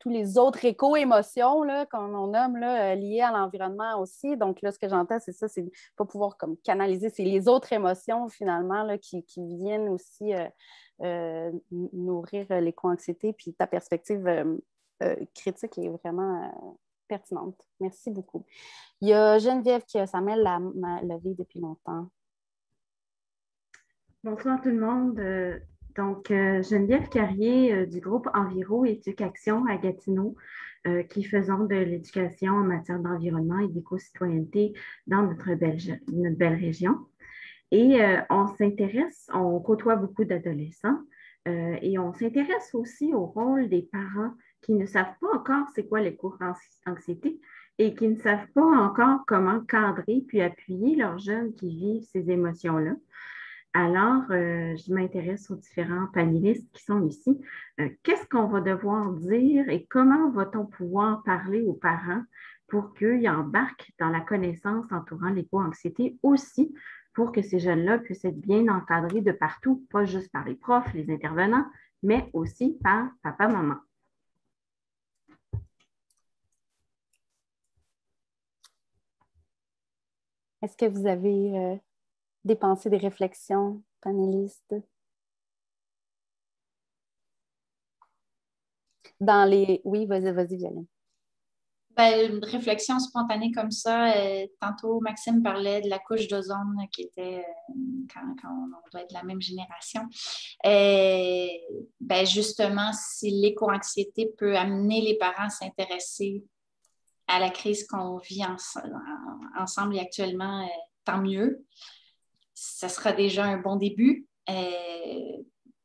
S2: tous les autres éco-émotions qu'on nomme liées à l'environnement aussi. Donc là, ce que j'entends, c'est ça, c'est ne pas pouvoir comme canaliser, c'est les autres émotions finalement là, qui viennent aussi nourrir l'éco-anxiété. Puis ta perspective critique est vraiment pertinente. Merci beaucoup. Il y a Geneviève qui a sa main levée depuis longtemps.
S13: Bonsoir tout le monde. Donc, Geneviève Carrier du groupe Enviro Éducation à Gatineau, qui faisons de l'éducation en matière d'environnement et d'éco-citoyenneté dans notre belle région. Et on côtoie beaucoup d'adolescents et on s'intéresse aussi au rôle des parents qui ne savent pas encore c'est quoi l'éco-anxiété et qui ne savent pas encore comment cadrer puis appuyer leurs jeunes qui vivent ces émotions-là. Alors, je m'intéresse aux différents panélistes qui sont ici. Qu'est-ce qu'on va devoir dire et comment va-t-on pouvoir parler aux parents pour qu'ils embarquent dans la connaissance entourant l'éco-anxiété aussi pour que ces jeunes-là puissent être bien encadrés de partout, pas juste par les profs, les intervenants, mais aussi par papa, maman.
S2: Est-ce que vous avez des pensées, des réflexions, panélistes? Oui, vas-y, Violaine.
S5: Une réflexion spontanée comme ça. Tantôt, Maxime parlait de la couche d'ozone qui était quand on doit être de la même génération. Justement, si l'éco-anxiété peut amener les parents à s'intéresser à la crise qu'on vit ensemble et actuellement, tant mieux. Ça sera déjà un bon début.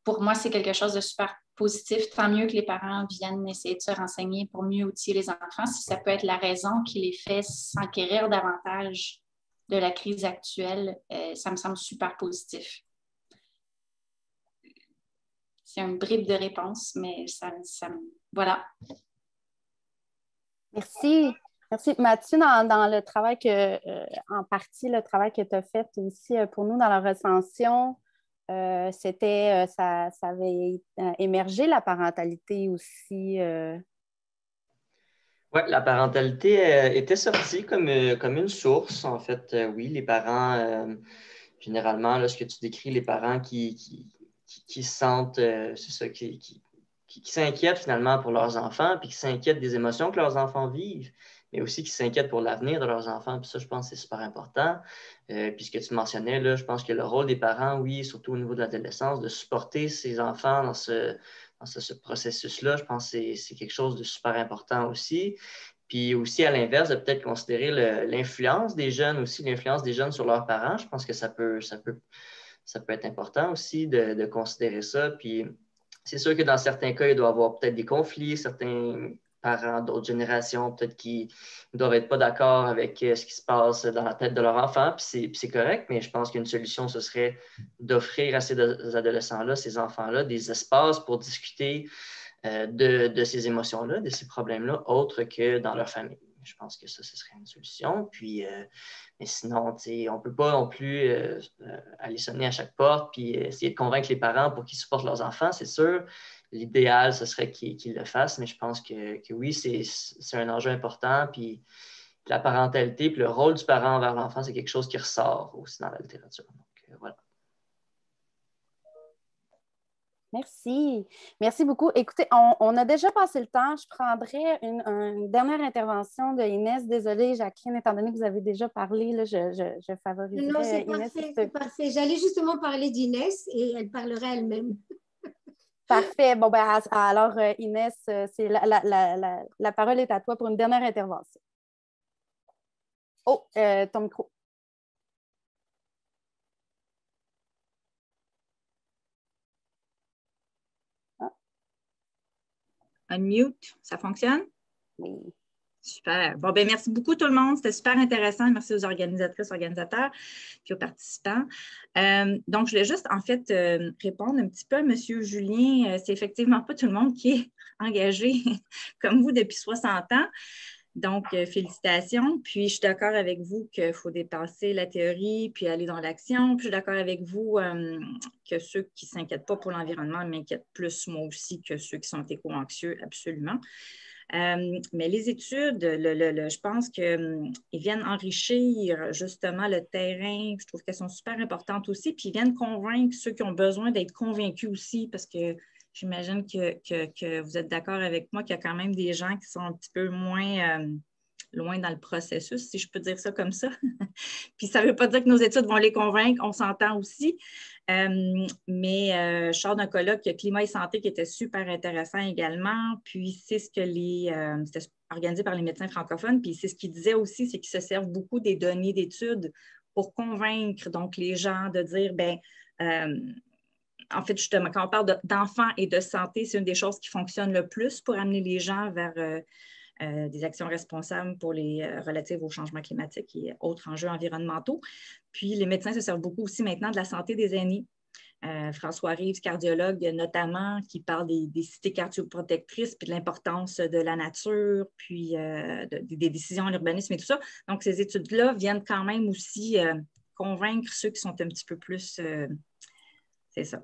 S5: Pour moi, c'est quelque chose de super positif. Tant mieux que les parents viennent essayer de se renseigner pour mieux outiller les enfants, si ça peut être la raison qui les fait s'enquérir davantage de la crise actuelle, ça me semble super positif. C'est un bribe de réponse, mais voilà.
S2: Merci. Merci. Mathieu, dans le travail en partie, le travail que tu as fait aussi pour nous dans la recension, ça avait émergé la parentalité aussi.
S4: Oui, la parentalité était sortie comme une source. En fait, oui, les parents, généralement, là, ce que tu décris, les parents qui se sentent, c'est ça, qui s'inquiètent finalement pour leurs enfants, puis qui s'inquiètent des émotions que leurs enfants vivent, mais aussi qui s'inquiètent pour l'avenir de leurs enfants. Puis ça, je pense que c'est super important. Puis ce que tu mentionnais, là, je pense que le rôle des parents, oui, surtout au niveau de l'adolescence, de supporter ses enfants dans ce processus-là, je pense que c'est quelque chose de super important aussi. Puis aussi, à l'inverse, de peut-être considérer l'influence des jeunes aussi, l'influence des jeunes sur leurs parents. Je pense que ça peut être important aussi de considérer ça. Puis c'est sûr que dans certains cas, il doit y avoir peut-être des conflits, certains parents d'autres générations, peut-être qui ne doivent être pas d'accord avec ce qui se passe dans la tête de leur enfant, puis c'est correct, mais je pense qu'une solution, ce serait d'offrir à ces adolescents-là, ces enfants-là, des espaces pour discuter de ces émotions-là, de ces problèmes-là, autres que dans leur famille. Je pense que ça, ce serait une solution. Puis, mais sinon, on ne peut pas non plus aller sonner à chaque porte puis essayer de convaincre les parents pour qu'ils supportent leurs enfants, c'est sûr. L'idéal, ce serait qu'ils le fassent, mais je pense que oui, c'est un enjeu important. Puis la parentalité, puis le rôle du parent envers l'enfant, c'est quelque chose qui ressort aussi dans la littérature. Donc, voilà.
S2: Merci. Merci beaucoup. Écoutez, on a déjà passé le temps. Je prendrai une dernière intervention de Inès. Désolée, Jacqueline, étant donné que vous avez déjà parlé, là, je favoriserai
S6: Non, c'est
S2: Inès.
S6: parfait, c'est parfait. J'allais justement parler d'Inès et elle parlera elle-même.
S2: Parfait. Bon, ben, alors, Inès, c'est la parole est à toi pour une dernière intervention. Oh, ton micro.
S14: Unmute, ça fonctionne?
S2: Oui.
S14: Super. Bon, ben merci beaucoup tout le monde. C'était super intéressant. Merci aux organisatrices, organisateurs, puis aux participants. Donc, je voulais juste, en fait, répondre un petit peu à M. Julien. C'est effectivement pas tout le monde qui est engagé comme vous depuis 60 ans. Donc, félicitations. Puis, je suis d'accord avec vous qu'il faut dépasser la théorie puis aller dans l'action. Puis, je suis d'accord avec vous que ceux qui ne s'inquiètent pas pour l'environnement m'inquiètent plus, moi aussi, que ceux qui sont éco-anxieux, absolument. Mais les études, je pense qu'ils viennent enrichir justement le terrain. Je trouve qu'elles sont super importantes aussi. Puis, ils viennent convaincre ceux qui ont besoin d'être convaincus aussi parce que j'imagine que vous êtes d'accord avec moi qu'il y a quand même des gens qui sont un petit peu moins loin dans le processus, si je peux dire ça comme ça. Puis ça ne veut pas dire que nos études vont les convaincre, on s'entend aussi. Mais je sors d'un colloque Climat et santé qui était super intéressant également. Puis c'est ce que c'était organisé par les médecins francophones. Puis c'est ce qu'ils disaient aussi, c'est qu'ils se servent beaucoup des données d'études pour convaincre donc les gens de dire, en fait, justement, quand on parle d'enfants et de santé, c'est une des choses qui fonctionne le plus pour amener les gens vers des actions responsables pour les relatives au changement climatique et autres enjeux environnementaux. Puis, les médecins se servent beaucoup aussi maintenant de la santé des aînés. François Reeves, cardiologue notamment, qui parle des cités cardioprotectrices, puis de l'importance de la nature, puis des décisions en urbanisme et tout ça. Donc, ces études-là viennent quand même aussi convaincre ceux qui sont un petit peu plus... c'est ça.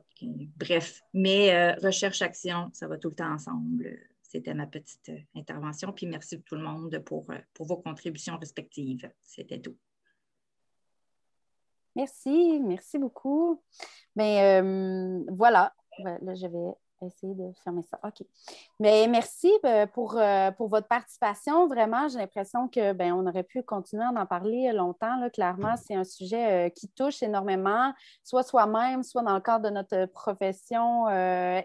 S14: Bref, mais recherche-action, ça va tout le temps ensemble. C'était ma petite intervention. Puis merci tout le monde pour vos contributions respectives. C'était tout.
S2: Merci beaucoup. Bien, voilà. Là, je vais essayer de fermer ça. OK. Mais merci pour votre participation. Vraiment, j'ai l'impression que on aurait pu continuer à en parler longtemps. Là. Clairement, c'est un sujet qui touche énormément, soit soi-même, soit dans le cadre de notre profession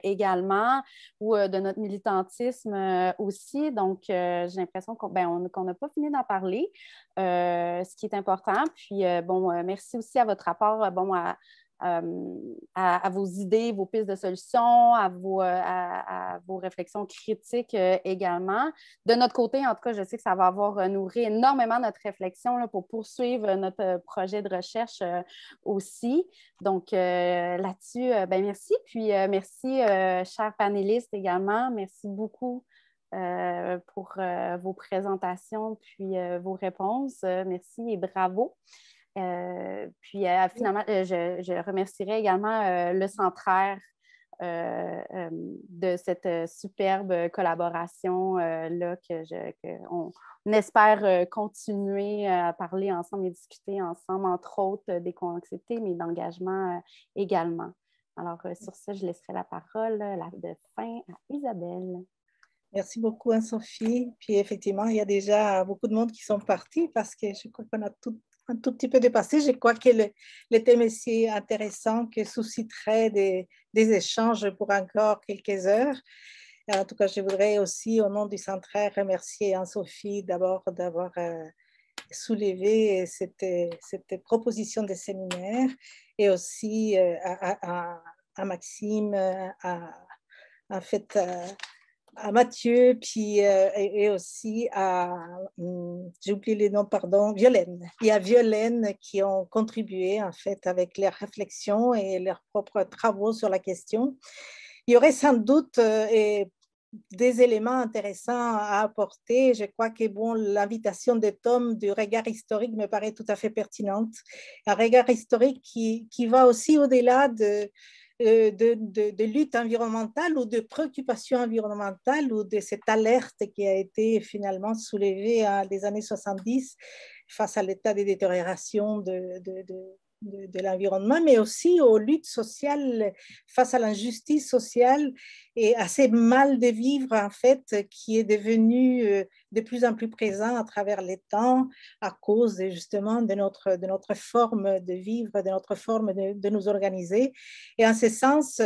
S2: également, ou de notre militantisme aussi. Donc, j'ai l'impression qu'on n'a pas fini d'en parler, ce qui est important. Puis, merci aussi à votre rapport, à vos idées, vos pistes de solutions, à vos réflexions critiques également. De notre côté, en tout cas, je sais que ça va avoir nourri énormément notre réflexion là, pour poursuivre notre projet de recherche aussi. Donc, là-dessus, merci. Puis, merci, chers panélistes également. Merci beaucoup pour vos présentations puis vos réponses. Merci et bravo. Puis finalement, je remercierai également le Centraire de cette superbe collaboration-là qu'on espère continuer à parler ensemble et discuter ensemble, entre autres d'éco-anxiété, mais d'engagement également. Alors, sur ce, je laisserai la parole de fin à Isabelle.
S1: Merci beaucoup, Anne-Sophie. Puis effectivement, il y a déjà beaucoup de monde qui sont partis parce que je crois qu'on a un tout petit peu dépassé. Je crois que le thème est si intéressant que susciterait des échanges pour encore quelques heures. En tout cas, je voudrais aussi, au nom du Centraire, remercier Anne-Sophie d'abord d'avoir soulevé cette proposition de séminaire et aussi à Maxime, en fait, à Mathieu, puis, et aussi à, j'ai oublié les noms, pardon, Violaine. Il y a Violaine qui ont contribué en fait avec leurs réflexions et leurs propres travaux sur la question. Il y aurait sans doute des éléments intéressants à apporter. Je crois que l'invitation de Tom du regard historique me paraît tout à fait pertinente. Un regard historique qui va aussi au-delà de lutte environnementale ou de préoccupation environnementale ou de cette alerte qui a été finalement soulevée des années 70 face à l'état de détérioration de l'environnement, mais aussi aux luttes sociales face à l'injustice sociale et à ces mal de vivre, en fait, qui est devenu de plus en plus présent à travers les temps à cause justement de notre forme de vivre, de notre forme de nous organiser. Et en ce sens,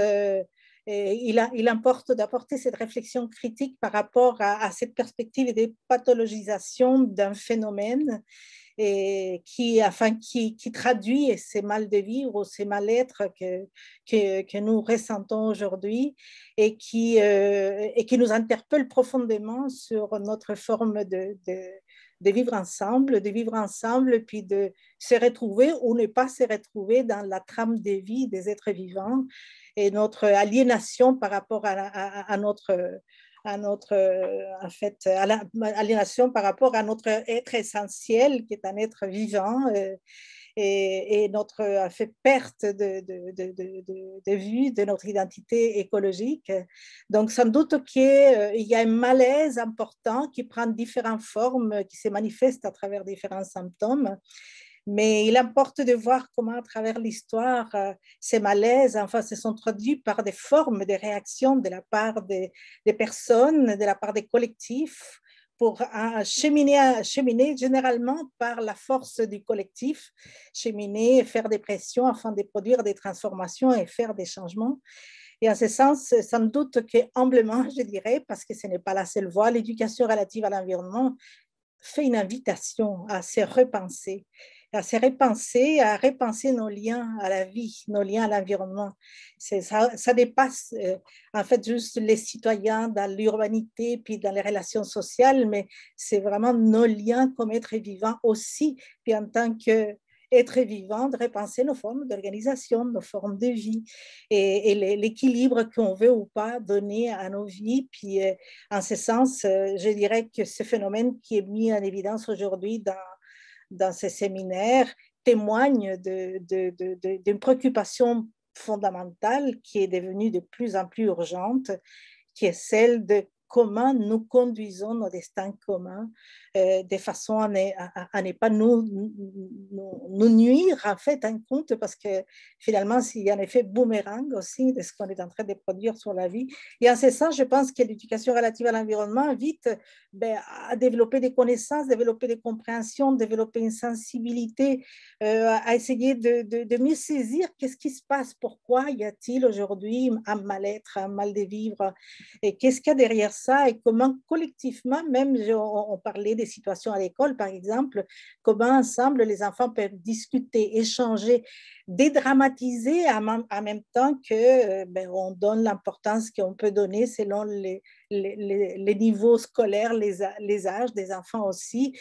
S1: il importe d'apporter cette réflexion critique par rapport à cette perspective de pathologisation d'un phénomène et qui traduit ces mal de vivre ou ces mal-être que nous ressentons aujourd'hui et qui nous interpelle profondément sur notre forme de vivre ensemble, puis de se retrouver ou ne pas se retrouver dans la trame de vie des êtres vivants et notre aliénation par rapport à l'aliénation par rapport à notre être essentiel, qui est un être vivant, et notre perte de vue de notre identité écologique. Donc, sans doute qu'il y a un malaise important qui prend différentes formes, qui se manifeste à travers différents symptômes. Mais il importe de voir comment, à travers l'histoire, ces malaises, enfin, se sont traduits par des formes de réaction de la part des personnes, de la part des collectifs, pour cheminer généralement par la force du collectif, cheminer, faire des pressions afin de produire des transformations et faire des changements. Et en ce sens, sans doute qu'humblement, je dirais, parce que ce n'est pas la seule voie, l'éducation relative à l'environnement fait une invitation à se repenser, à repenser nos liens à la vie, nos liens à l'environnement. Ça dépasse en fait juste les citoyens dans l'urbanité puis dans les relations sociales, mais c'est vraiment nos liens comme êtres vivants aussi, puis en tant qu'êtres vivants, de repenser nos formes d'organisation, nos formes de vie et l'équilibre qu'on veut ou pas donner à nos vies. Puis en ce sens, je dirais que ce phénomène qui est mis en évidence aujourd'hui dans ces séminaires témoigne d'une préoccupation fondamentale qui est devenue de plus en plus urgente, qui est celle de comment nous conduisons nos destins communs de façon à ne pas nous nuire en fait en compte, parce que finalement il y a un effet boomerang aussi de ce qu'on est en train de produire sur la vie. Et en ce sens, je pense que l'éducation relative à l'environnement invite à développer des connaissances, développer des compréhensions, développer une sensibilité, à essayer de mieux saisir qu'est-ce qui se passe, pourquoi y a-t-il aujourd'hui un mal-être, un mal de vivre, et qu'est-ce qu'il y a derrière ça, et comment collectivement, même on parlait des situations à l'école par exemple, comment ensemble les enfants peuvent discuter, échanger, dédramatiser en même temps que on donne l'importance qu'on peut donner selon les niveaux scolaires, les âges des enfants aussi,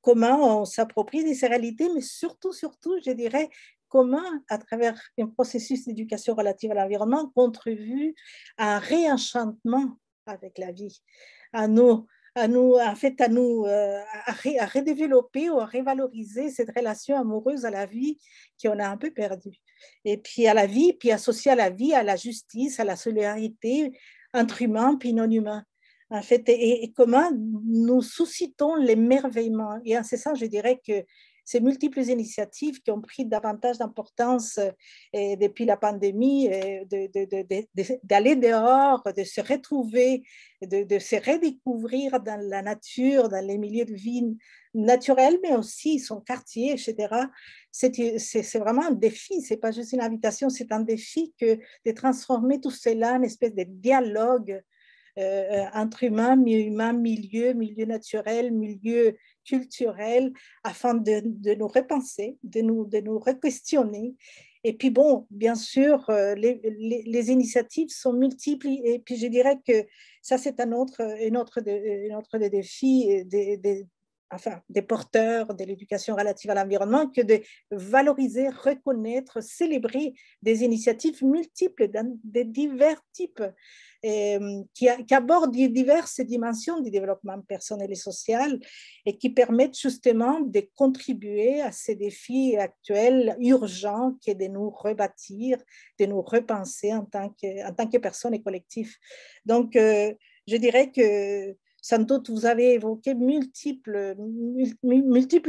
S1: comment on s'approprie ces réalités, mais surtout, je dirais, comment, à travers un processus d'éducation relative à l'environnement, contribue à un réenchantement avec la vie, à redévelopper ou à revaloriser cette relation amoureuse à la vie qu'on a un peu perdue. Et puis à la vie, puis associée à la vie, à la justice, à la solidarité entre humains puis non humains. En fait, et comment nous suscitons l'émerveillement. Et en ce sens, je dirais que ces multiples initiatives qui ont pris davantage d'importance depuis la pandémie, d'aller dehors, de se retrouver, de se redécouvrir dans la nature, dans les milieux de vie naturels, mais aussi son quartier, etc. C'est vraiment un défi, c'est pas juste une invitation, c'est un défi de transformer tout cela en espèce de dialogue entre humains, milieu naturel, milieu culturel, afin de nous repenser, de nous re-questionner. Et puis bon, bien sûr, les initiatives sont multiples, et puis je dirais que ça c'est un autre des défis des porteurs de l'éducation relative à l'environnement, que de valoriser, reconnaître, célébrer des initiatives multiples de divers types, qui abordent diverses dimensions du développement personnel et social, et qui permettent justement de contribuer à ces défis actuels urgents, qui est de nous rebâtir, de nous repenser en tant que personnes et collectifs. Donc, je dirais que sans doute, vous avez évoqué multiples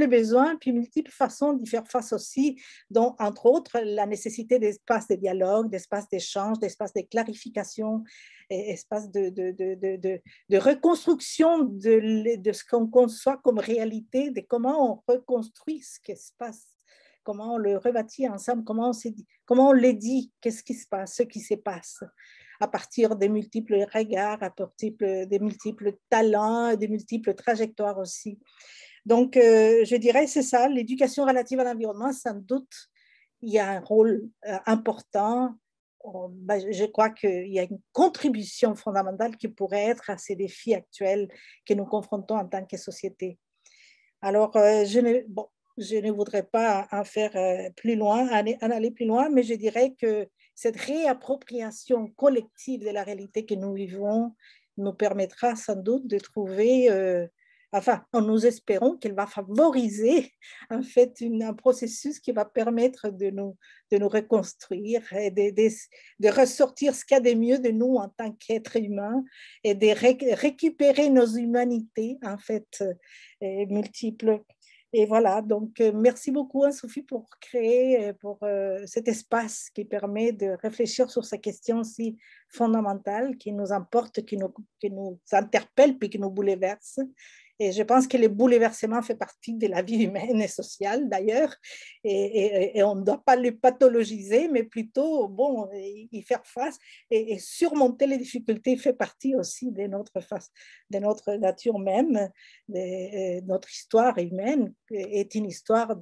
S1: besoins, puis multiples façons d'y faire face aussi, dont, entre autres, la nécessité d'espaces de dialogue, d'espaces d'échange, d'espaces de clarification, espaces de reconstruction de ce qu'on conçoit comme réalité, de comment on reconstruit ce qui se passe, comment on le rebâtit ensemble, comment on le dit, qu'est-ce qui se passe, ce qui se passe, à partir des multiples regards, à partir des multiples talents, des multiples trajectoires aussi. Donc, je dirais, c'est ça, l'éducation relative à l'environnement, sans doute, il y a un rôle important. Je crois qu'il y a une contribution fondamentale qui pourrait être à ces défis actuels que nous confrontons en tant que société. Alors, je ne voudrais pas en faire plus loin, en aller plus loin, mais je dirais que cette réappropriation collective de la réalité que nous vivons nous permettra sans doute de trouver, nous espérons qu'elle va favoriser en fait un processus qui va permettre de nous reconstruire et de ressortir ce qu'il y a de mieux de nous en tant qu'êtres humains et de récupérer nos humanités en fait multiples. Et voilà, donc merci beaucoup Anne-Sophie pour créer cet espace qui permet de réfléchir sur ces questions si fondamentales qui nous importent, qui nous interpellent puis qui nous bouleversent. Et je pense que le bouleversement fait partie de la vie humaine et sociale d'ailleurs, et on ne doit pas le pathologiser, mais plutôt y faire face et surmonter les difficultés fait partie aussi de notre nature même, de notre histoire humaine est une histoire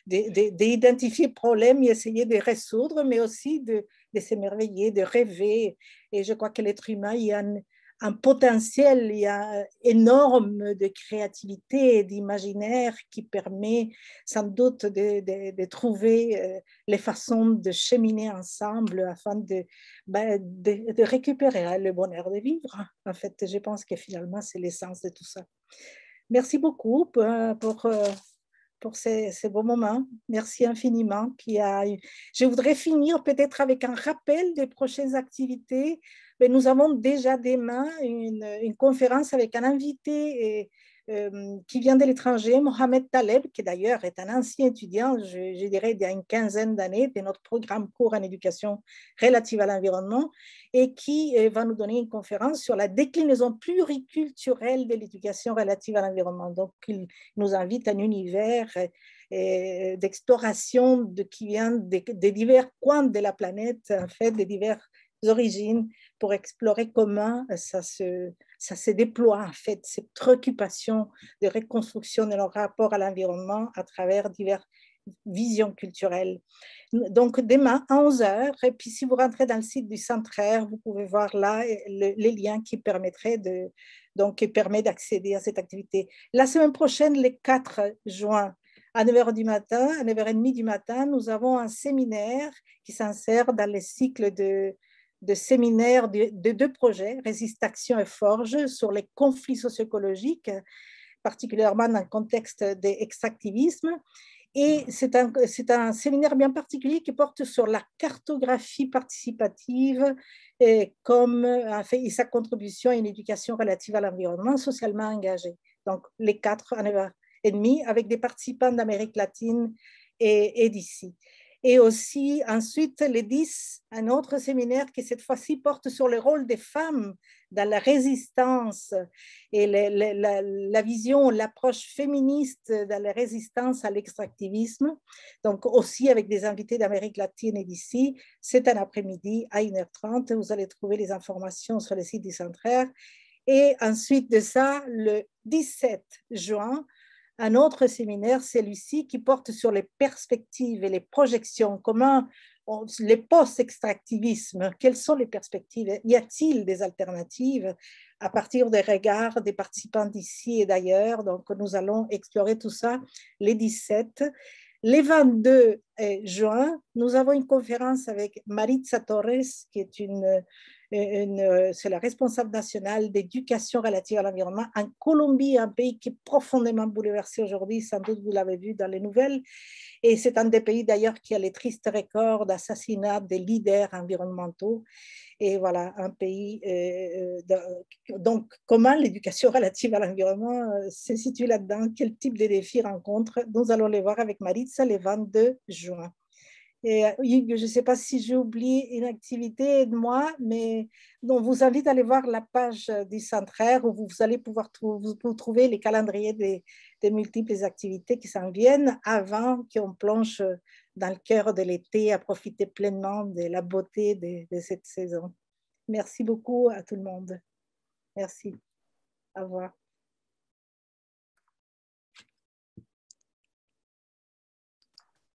S1: d'identifier problèmes et essayer de résoudre, mais aussi de s'émerveiller, de rêver. Et je crois que l'être humain, il y a un potentiel énorme de créativité et d'imaginaire qui permet sans doute de trouver les façons de cheminer ensemble afin de récupérer le bonheur de vivre. En fait, je pense que finalement, c'est l'essence de tout ça. Merci beaucoup pour ces beaux moments. Merci infiniment. Je voudrais finir peut-être avec un rappel des prochaines activités. Mais nous avons déjà demain une conférence avec un invité qui vient de l'étranger, Mohamed Taleb, qui d'ailleurs est un ancien étudiant, je dirais, il y a une quinzaine d'années, de notre programme cours en éducation relative à l'environnement, et qui va nous donner une conférence sur la déclinaison pluriculturelle de l'éducation relative à l'environnement. Donc, il nous invite à un univers d'exploration qui vient de divers coins de la planète, en fait, de diverses origines, pour explorer comment ça se déploie, en fait, cette préoccupation de reconstruction de leur rapport à l'environnement à travers diverses visions culturelles. Donc, demain à 11h, et puis si vous rentrez dans le site du Centraire, vous pouvez voir là les liens qui permettraient qui permet d'accéder à cette activité. La semaine prochaine, le 4 juin, à 9h du matin, à 9h30 du matin, nous avons un séminaire qui s'insère dans le cycle de séminaires de deux projets, Résiste Action et Forge, sur les conflits socio-écologiques, particulièrement dans le contexte des extractivismes. Et c'est un séminaire bien particulier qui porte sur la cartographie participative comme et sa contribution à une éducation relative à l'environnement socialement engagée. Donc, les 4 à 9h30 avec des participants d'Amérique latine et d'ici. Et aussi, ensuite, les 10, un autre séminaire qui cette fois-ci porte sur le rôle des femmes dans la résistance et la vision, l'approche féministe dans la résistance à l'extractivisme. Donc aussi avec des invités d'Amérique latine et d'ici. C'est un après-midi à 1h30. Vous allez trouver les informations sur le site du Centraire. Et ensuite de ça, le 17 juin, un autre séminaire, celui-ci, qui porte sur les perspectives et les projections, comment les post-extractivismes, quelles sont les perspectives, y a-t-il des alternatives à partir des regards des participants d'ici et d'ailleurs. Donc nous allons explorer tout ça les 17. Les 22 juin, nous avons une conférence avec Maritza Torres, qui est une c'est la responsable nationale d'éducation relative à l'environnement en Colombie, un pays qui est profondément bouleversé aujourd'hui, sans doute vous l'avez vu dans les nouvelles. Et c'est un des pays d'ailleurs qui a les tristes records d'assassinats des leaders environnementaux. Et voilà, un pays. Donc, comment l'éducation relative à l'environnement se situe là-dedans? Quel type de défis rencontre? Nous allons les voir avec Maritza le 22 juin. Et Hugues, je ne sais pas si j'ai oublié une activité de moi, mais on vous invite à aller voir la page du Centraire où vous allez pouvoir trouver les calendriers des multiples activités qui s'en viennent avant qu'on plonge dans le cœur de l'été à profiter pleinement de la beauté de cette saison. Merci beaucoup à tout le monde. Merci. Au revoir.